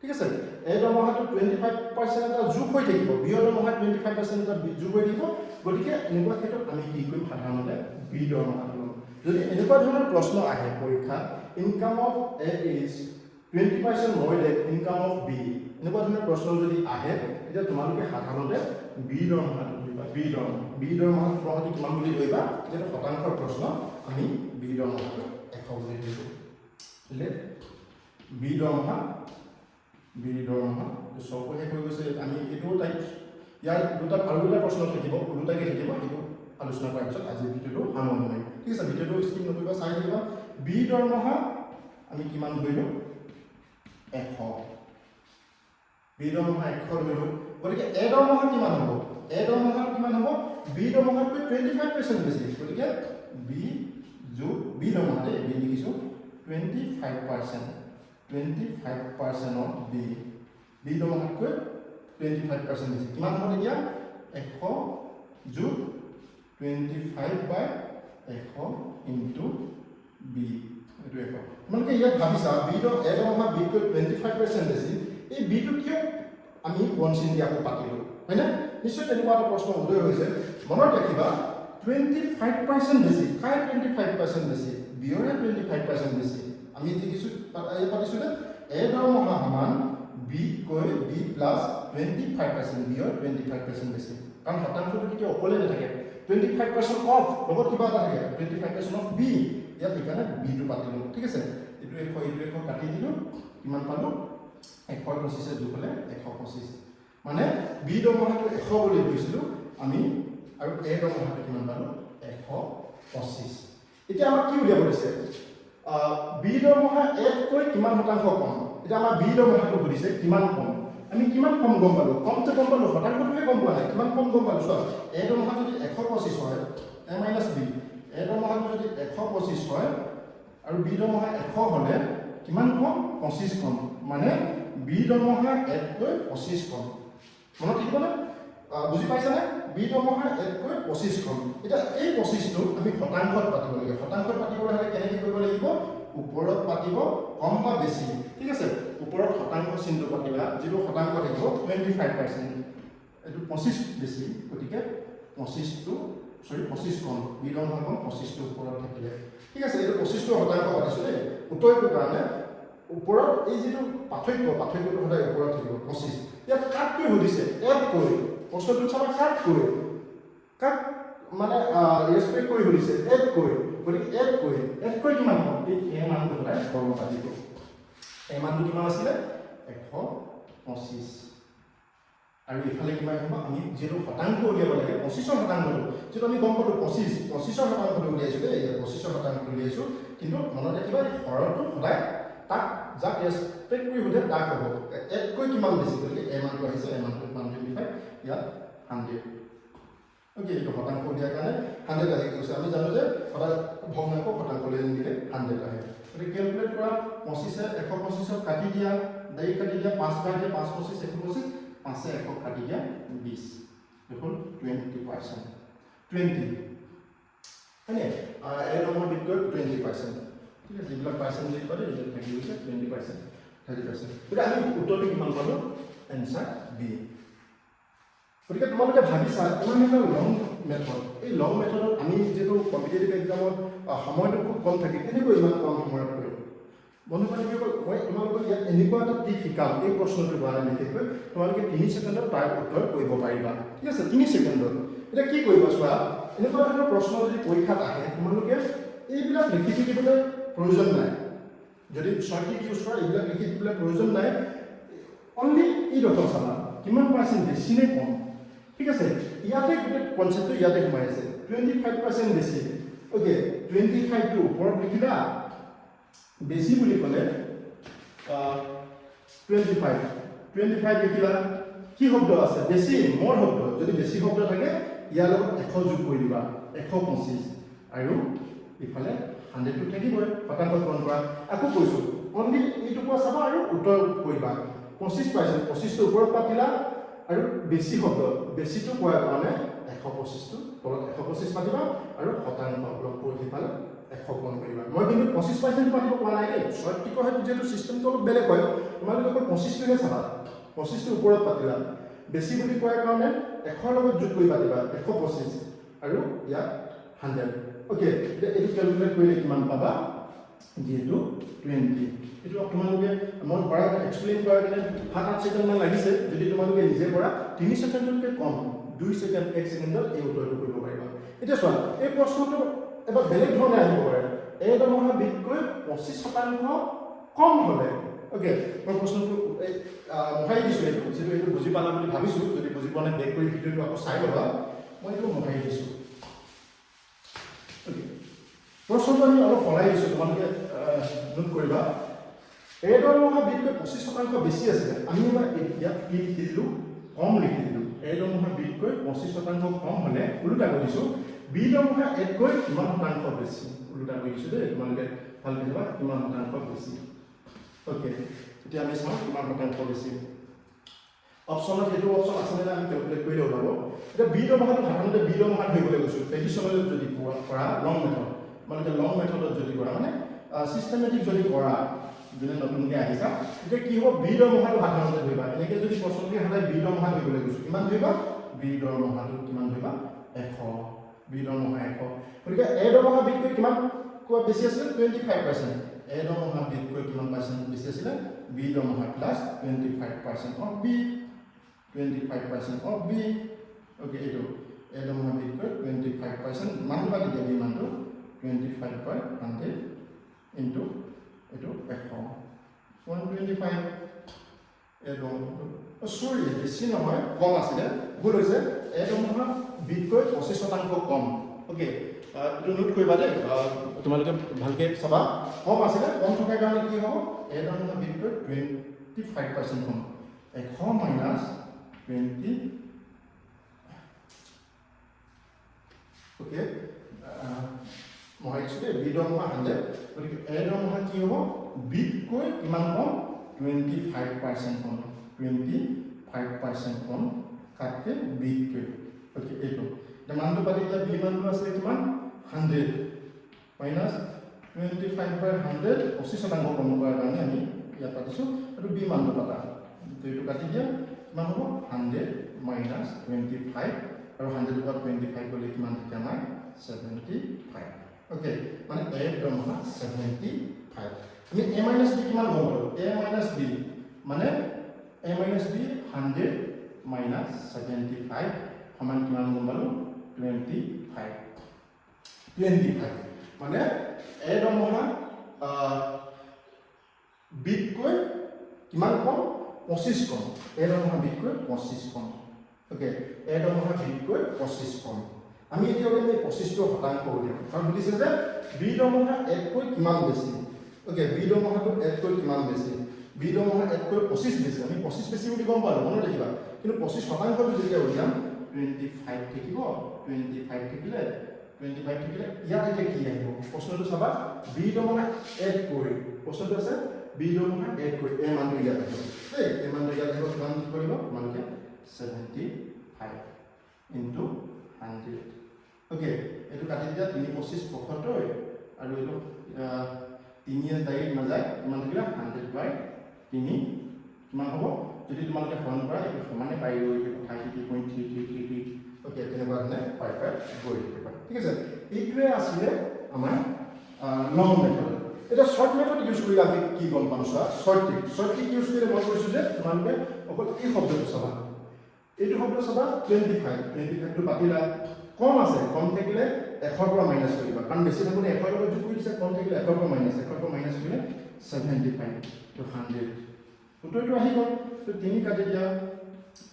Speaker 1: ঠিক আছে এ দৰমহাটো 25% এটা যোগ হৈ থাকিব বি দৰমহা 25% এটা যোগ হৈ থাকিব গতিকে এনেকুৱা ক্ষেত্ৰত আমি কি কৰিম সাধাৰণতে বি দৰমহাটো ল'ম যদি এনেকুৱা ধৰণৰ প্ৰশ্ন আহে পৰীক্ষাত income of A is 20% more than income of B এনেকুৱা ধৰণৰ প্ৰশ্ন যদি আহে তেতিয়া তোমালোকে সাধাৰণতে বি দৰমহাটো ধৰিবা বি দৰমহাটো কিমান বুলি ধৰিবা যেটা শতাংশৰ প্ৰশ্ন আমি বি দৰমহাটো 100 বুলি ধৰিব ঠিক বি দৰমহা সবহে হৈ গৈছে আমি এইটো টাইপ ইয়াৰ দুটা আৰু দুটা প্ৰশ্ন থাকিব দুটাকে থাকিব এইটো আলোচনা কৰাৰ পিছত আজি ভিডিওটো সামৰণি মাৰিম ঠিক আছে ভিডিওটো স্কিপ নকৰিবা চাই থাকিবা বি দৰমহা আমি কিমান ধৰিলো 100 বি দৰমহা 100 ধৰিলো গতিকে এ দৰমহা কিমান হ'ব বি দৰমহাতকৈ 25% বেছি গতিকে বি যোগ বি দৰমহাতে বি লিখিছো 25% অফ বি দৰমহাতকৈ 25% বেছি কিমান হ'ব এতিয়া 100 যোগ 25/100 ইনটু বি এটো একক তোমালোকে ইয়াত ভাবিছা বি এ দৰমহা বিতকৈ 25% বেছি এই বিটো কিয় আমি কোনচিন দি আকৌ পাতিলো হয়নে নিশ্চয় তেনেকুৱা এটা প্ৰশ্ন উদয় হৈছে মনত ৰাখিবা 25% বেছি কাই 25% বেছি বিৰে 25% বেছি আমি দেখিছো পাতিছো যে এ দৰমহা সমান বি কৈ বি প্লাস 25% বিৰ 25% বেছি কাৰণ শতাংশটো কি অকলে নাথাকে 25% অফ লগত কিবা এটা থাকে 25% অফ বি ইয়াত এখানে বি টো পাতিলো ঠিক আছে এটো 100 কাটি দিলো কিমান পালো 125 যোগ হলে 125 মানে বি দৰমহাটো 100 বুলি কৈছিলো আমি আৰু এ দৰমহাটো কিমান পালো 125 এতিয়া আমাৰ কি উলিয়াব দিছে বি দৰমহা এতকৈ কিমান শতাংশ কম এটা আমাৰ বি দৰমহাটো সুধিছে কিমান কম আমি কিমান কম গম পালোঁ কমটো গম পালোঁ শতাংশটোহে গম পোৱা নাই কিমান কম গম পালোঁ চোৱা এ দৰমহা যদি 125 হয় এ মাইনাছ বি এ দৰমহাটো যদি 125 হয় আৰু বি দৰমহা 100 হ'লে কিমান কম 25 কম মানে বি দৰমহা 1কৈ 25 কম মনত থাকিবনে বুজি পাইছানে বি দৰমহা 1কৈ 25 কম এতিয়া এই 25টো আমি শতাংশত পাতিব লাগে শতাংশত পাতিবলৈ হ'লে কেনেকৈ কৰিব লাগিব ওপৰত পাতিব কম বা বেছি ঠিক আছে ওপৰত শতাংশ চিহ্নটো পাতিবা যিটো শতাংশ থাকিব 25% এইটো 25 বেছি গতিকে 25 কম বি দৰমহা কম 25টো ওপৰত থাকিলে ঠিক আছে এইটো 25টো শতাংশ পাতিছোঁ দেই উত্তৰটোৰ কাৰণে ওপৰত এই যিটো পাৰ্থক্যটো সদায় ওপৰত থাকিব 25 ইয়াত কাটকৈ সুধিছে এডকৈ প্ৰশ্নটো চাবা কাট মানে ৰেসপেক্ট কৰি সুধিছে এডকৈ গতিকে এডকৈ কিমান হ'ব এই এ মানটো সদায় বৰ্গ পাতিব এ মানটো কিমান আছিলে 125 আৰু ইফালে কিমান হ'ব আমি যেটো শতাংশ উলিয়াব লাগে 25 শতাংশটো যেটো আমি গম পালো 25 শতাংশটো উলিয়াইছো দেই 25 শতাংশটো উলিয়াইছো কিন্তু মনত ৰাখিবা এই হৰটো সদায় তাক যাক ৰেসপেক্ট কৰি সুধে তাক হ'ব এডকৈ কিমান বেছি গতিকে এ মানটো আহিছে এ মানটো 125 ইয়াত 100 ওকে এইটো শতাংশ দিয়াৰ কাৰণে 100 আহি গৈছে আমি জানো যে সদায় ভগ্নাংশ শতাংশলৈ নিলে 100 আহে গতিকে ক্যালকুলেট কৰা 25 125 কাটি দিয়া দাই কাটি দিয়া 5 বাৰ দিয়া 5 25 125 5 1 কাটি দিয়া 20 দেখুন 20% 20 মানে এর নম্বর বিটকয়েন 20% ঠিক আছে এইবিলাক পার্সেন্টেজ পারে এটা থাকি গৈছে 20% 30% কিন্তু আমি উত্তৰটো কিমান পালো এনসার বি গতিকে তোমালোকে ভাবিছা ইমান এটা লং মেথড এই লং মেথডত আমি যেটো কম্পিটিটিভ এক্সামত সময়টো খুব কম থাকে কেনেকৈ ইমান কম সময়ত কৰিব বন্ধুবান্ধৱীসকল মই তোমালোকক ইয়াত এনেকুৱা এটা টিপ শিকাম এই প্ৰশ্নটোৰ কাৰণে বিশেষকৈ তোমালোকে 3 ছেকেণ্ডত তাৰ উত্তৰ কৰিব পাৰিবা ঠিক আছে 3 ছেকেণ্ডত এটা কি কৰিবা চোৱা এনেকুৱা ধৰণৰ প্ৰশ্ন যদি পৰীক্ষাত আহে তোমালোকে এইবিলাক লিখি থাকিবলৈ প্ৰয়োজন নাই যদি শৰ্টকাট ইউজ কৰা এইবিলাক লিখি থাকিবলৈ প্ৰয়োজন নাই অনলি এই ডট চাবা কিমান পাৰ্চেন্ট বেছি নে কম ঠিক আছে ইয়াতে গোটেই কনসেপ্টটো ইয়াতে সোমাই আছে 25% বেছি ওকে 25 টো ওপৰত লিখিলা বেছি বুলি ক'লে 25 লিখিলা কি শব্দ আছে বেছি মোৰ শব্দ যদি বেছি শব্দ থাকে ইয়াৰ লগত 100 যোগ কৰি দিবা 125 আৰু ইফালে 100 টো থাকিবই শতাংশ পূৰণ কৰা আকৌ কৈছো অনলি এইটো কোৱা চাবা আৰু উত্তৰ কৰিবা 25% 25 টো ওপৰত পাতিলা আৰু বেছি শব্দ বেছিটো কোৱাৰ কাৰণে 125 টো তলত 125 পাতিবা আৰু শতাংশ লগ কৰি পালে 100 কোণ কৰিবা মই কিন্তু 25% পাতিব কোৱা নাই দেই শৰ্ট টিকৰ হেতু যেটো সিস্টেমটো অলপ বেলেগ হয় তোমালোকে 25 টোহে চাবা 25 টো ওপৰত পাতিলা বেছি বুলি কোৱাৰ কাৰণে 100 লগত যোগ কৰি পাতিবা 125 আৰু ইয়াত 100 ওকে এইটো ক্যালকুলেট কৰিলে কিমান পাবা যেটো 20 এটো তোমালোকে মই কৰা এক্সপ্লেইন কৰাৰ কাৰণে 7-8 ছেকেণ্ড মান লাগিছে যদি তোমালোকে নিজে কৰা 3 ছেকেণ্ডতকৈ কম 2 ছেকেণ্ড 1 ছেকেণ্ডত এই উত্তৰটো কৰিব পাৰিবা এতিয়া চোৱা এই প্ৰশ্নটো এবাৰ বেলেগ ধৰণে আহিব পাৰে এই দৰমহা বিতকৈ 25% কম হ'লে ওকে মই প্ৰশ্নটো মহাই দিছো এইটো বুজি পালা বুলি ভাবিছো যদি বুজি পোৱা নাই বেক কৰি ভিডিওটো আকৌ চাই ল'বা মই এইটো মহাই দিছো ওকে প্ৰশ্নটো আমি অলপ পলাই দিছো তোমালোকে নোট কৰিবা এই দৰমহা বিতকৈ 25% বেছি আছে আমি ইয়াত কি লিখিলো কম লিখিলো এই দৰমহা বিতকৈ 25% কম হ'লে উল্টা কৰিছো বি দৰমহা এতকৈ কিমান শতাংশ বেছি উল্টা কৰিছো দেই তোমালোকে ভালকৈ চাবা কিমান শতাংশ বেছি ওকে এতিয়া আমি চাওঁ কিমান শতাংশ বেছি অপচনত এইটো অপচন আছে নে আমি ক্যালকুলেট কৰি ওলাব এতিয়া বি দৰমহাটো সাধাৰণতে বি দৰমহা ধৰিবলৈ গৈছো ট্ৰেডিশনেল যদি কৰা লং মেথড মানে লং মেথডত যদি কৰা মানে সিস্টেমেটিক যদি কৰা যদি নতুনকৈ আহিছা এতিয়া কি হ'ব বি দৰমহাটো সাধাৰণতে ধৰিবা এনেকৈ যদি প্ৰশ্নটি সদায় বি দৰমহা ধৰিবলৈ গৈছো কিমান ধৰিবা বি দৰমহাটো কিমান ধৰিবা 100 বি দৰমহা 100 গতিকে এ দৰমহা বিতকৈ কিমান কোৱা বেছি আছিল 25% এ দৰমহা বিতকৈ কিমান পাৰ্চেন্ট বেছি আছিল বি দৰমহা plus 25% of B 25% of B okay এইটো এ দৰমহা বিতকৈ 25% মানটো পাতি দিয়া বি মানটো 25/100 ইনটু এইটো 125 এ দৰমহা সৰি বেছি নহয় কম আছিল ভুল হৈছে এ দৰমহা বিতকৈ 25% কম ওকে এইটো নোট কৰিবা দেই তোমালোকে ভালকে চাবা কম আছিল কম থকাৰ কাৰণে কি হ'ব এ দৰমহা বিতকৈ 25% কম 100 মাইনাছ 20 ওকে মই একচুৱেলি বি দৰমহা 100 গতিকে এ দৰমহা কি হ'ব বিতকৈ কিমান কম 25% কম 25% কম কাটকে বিতকৈ ওকে এইটো মানটো পাতি দিয়া বি মানটো আছে কিমান 100 মাইনাছ 25 বাই 100 25% কম কৰাৰ কাৰণে আমি ইয়াত পাতিছোঁ আৰু বি মানটো পাতা তো এইটো কাটি দিয়া কিমান হ'ব 100 মাইনাছ 25 আৰু 100 পৰা 25 গ'লে কিমান থাকে আমাৰ 75 ওকে মানে এ দৰমহা 75 আমি a মাইনাছ b কিমান হ'ব a মাইনাছ b মানে a মাইনাছ b 100 মাইনাছ 75 সমান কিমান গম পালো 25 মানে a দৰমহা b কৈ কিমান কম 25 কম a দৰমহা b কৈ 25 কম ওকে a দৰমহা b কৈ 25 কম আমি এতিয়া এই 25 টো শতাংশ উলিয়াম কাৰণ বুজিছে যে b দৰমহা a কৈ কিমান বেছি ওকে বি দৰমহাটো 1 কৈ কিমান বেছি বি দৰমহা 1 কৈ 25 বেছি আমি 25 বেছি বুলি গম পালো মনত ৰাখিবা কিন্তু 25 শতাংশটো যেতিয়া উলিয়াম 25 থাকিব 25 থাকিলে ইয়াত এতিয়া কি আহিব প্ৰশ্নটো চাবা বি দৰমহা 1 কৈ প্ৰশ্নটো আছে বি দৰমহা 1 কৈ এ মানটো ইয়াত আহিব দেই এ মানটো ইয়াত আহিব কিমান কৰিব তোমালোকে 75 ইনটু 100 ওকে এইটো কাটি দিয়া 3 25 75 আৰু এইটো 3 ডাইৰেক্ট নাযায় কিমান থাকিলে 100 বাই 3 কিমান হ'ব যদি তোমালোকে হৰণ কৰা এইটো সমানে পাই গৈ 33.333 ওকে তেনেকুৱা ধৰণে পাই গৈ থাকিবা ঠিক আছে এইটোৱে আছিলে আমাৰ লং মেথড এটা শৰ্ট মেথড ইউজ কৰি আমি কি গম পাম চোৱা শৰ্ট ট্ৰিক ইউজ কৰি মই কৈছোঁ যে তোমালোকে অকল এই শব্দটো চাবা এইটো শব্দ চাবা 25 টো পাতিলা কম আছে কম থাকিলে 100 পৰা মাইনাছ কৰিবা কাৰণ বেছি থাকোঁতে 100 লগত যোগ কৰি দিছে কম থাকিলে 100 পৰা মাইনাছ কৰিলে 75 to 100 উত্তৰটো আহি গ'ল তো 3 কাটি দিয়া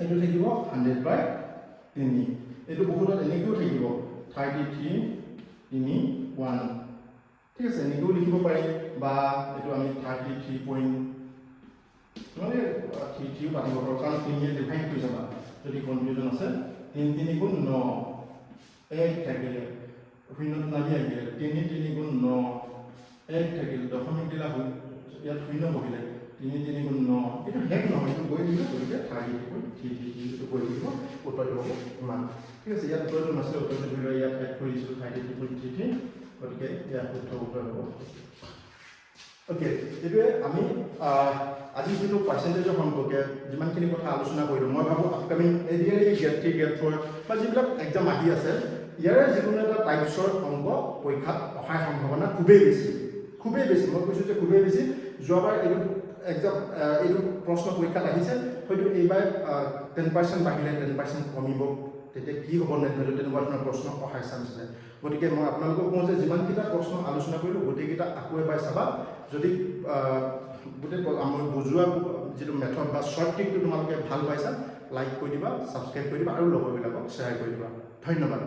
Speaker 1: এইটো থাকিব 100 বাই 3 এইটো বহুতত এনেকৈও থাকিব 33 3 1 ঠিক আছে এনেকৈও লিখিব পাৰি বা এইটো আমি 33 পইণ্ট মানে 33 পাতিব পাৰোঁ কাৰণ 3 ডিভাইড কৰি যাবা যদি কনফিউজন আছে 3 3 গুণ 9 1 থাকিলে শূন্যটো নামি আহিলে 3 3 গুণ 9 1 থাকিলে দশমিক দিলা হ'ল ইয়াত শূন্য বহিলে 3 3 গুণ 9 এইটো হেক নহয় এইটো গৈ দিলে গতিকে 33.33 কৰি দিব উত্তৰটো হ'ব ইমান ঠিক আছে ইয়াত উত্তৰটো নাছিলে উত্তৰটো ধৰি লোৱা ইয়াত এড কৰি দিছিলোঁ 33.33 গতিকে ইয়াত উত্তৰ হ'ব ওকে এইটোৱে আমি আজি যিটো পাৰ্চেণ্টেজৰ সম্পৰ্কে যিমানখিনি কথা আলোচনা কৰিলোঁ মই ভাবোঁ আপকামিং এডিয়াৰি গ্ৰেড 3 গ্ৰেড 4 বা যিবিলাক এক্সাম আহি আছে ইয়াৰে যিকোনো এটা টাইপছৰ অংক পৰীক্ষাত অহাৰ সম্ভাৱনা খুবেই বেছি মই কৈছোঁ যে খুবেই বেছি যোৱাবাৰ এইটো এক্সাম এইটো প্ৰশ্ন পৰীক্ষাত আহিছে হয়তো এইবাৰ 10% বাঢ়িলে 10% কমিব তেতিয়া কি হ'ব নেধৰিলে তেনেকুৱা ধৰণৰ প্ৰশ্ন অহাৰ চান্স আছে গতিকে মই আপোনালোকক কওঁ যে যিমানকেইটা প্ৰশ্ন আলোচনা কৰিলোঁ গোটেইকেইটা আকৌ এবাৰ চাবা যদি গোটেই আমাৰ বুজোৱা যিটো মেথড বা শ্বৰ্ট ট্ৰিকটো তোমালোকে ভাল পাইছা লাইক কৰি দিবা ছাবস্ক্ৰাইব কৰি দিবা আৰু লগৰবিলাকক শ্বেয়াৰ কৰি দিবা ধন্যবাদ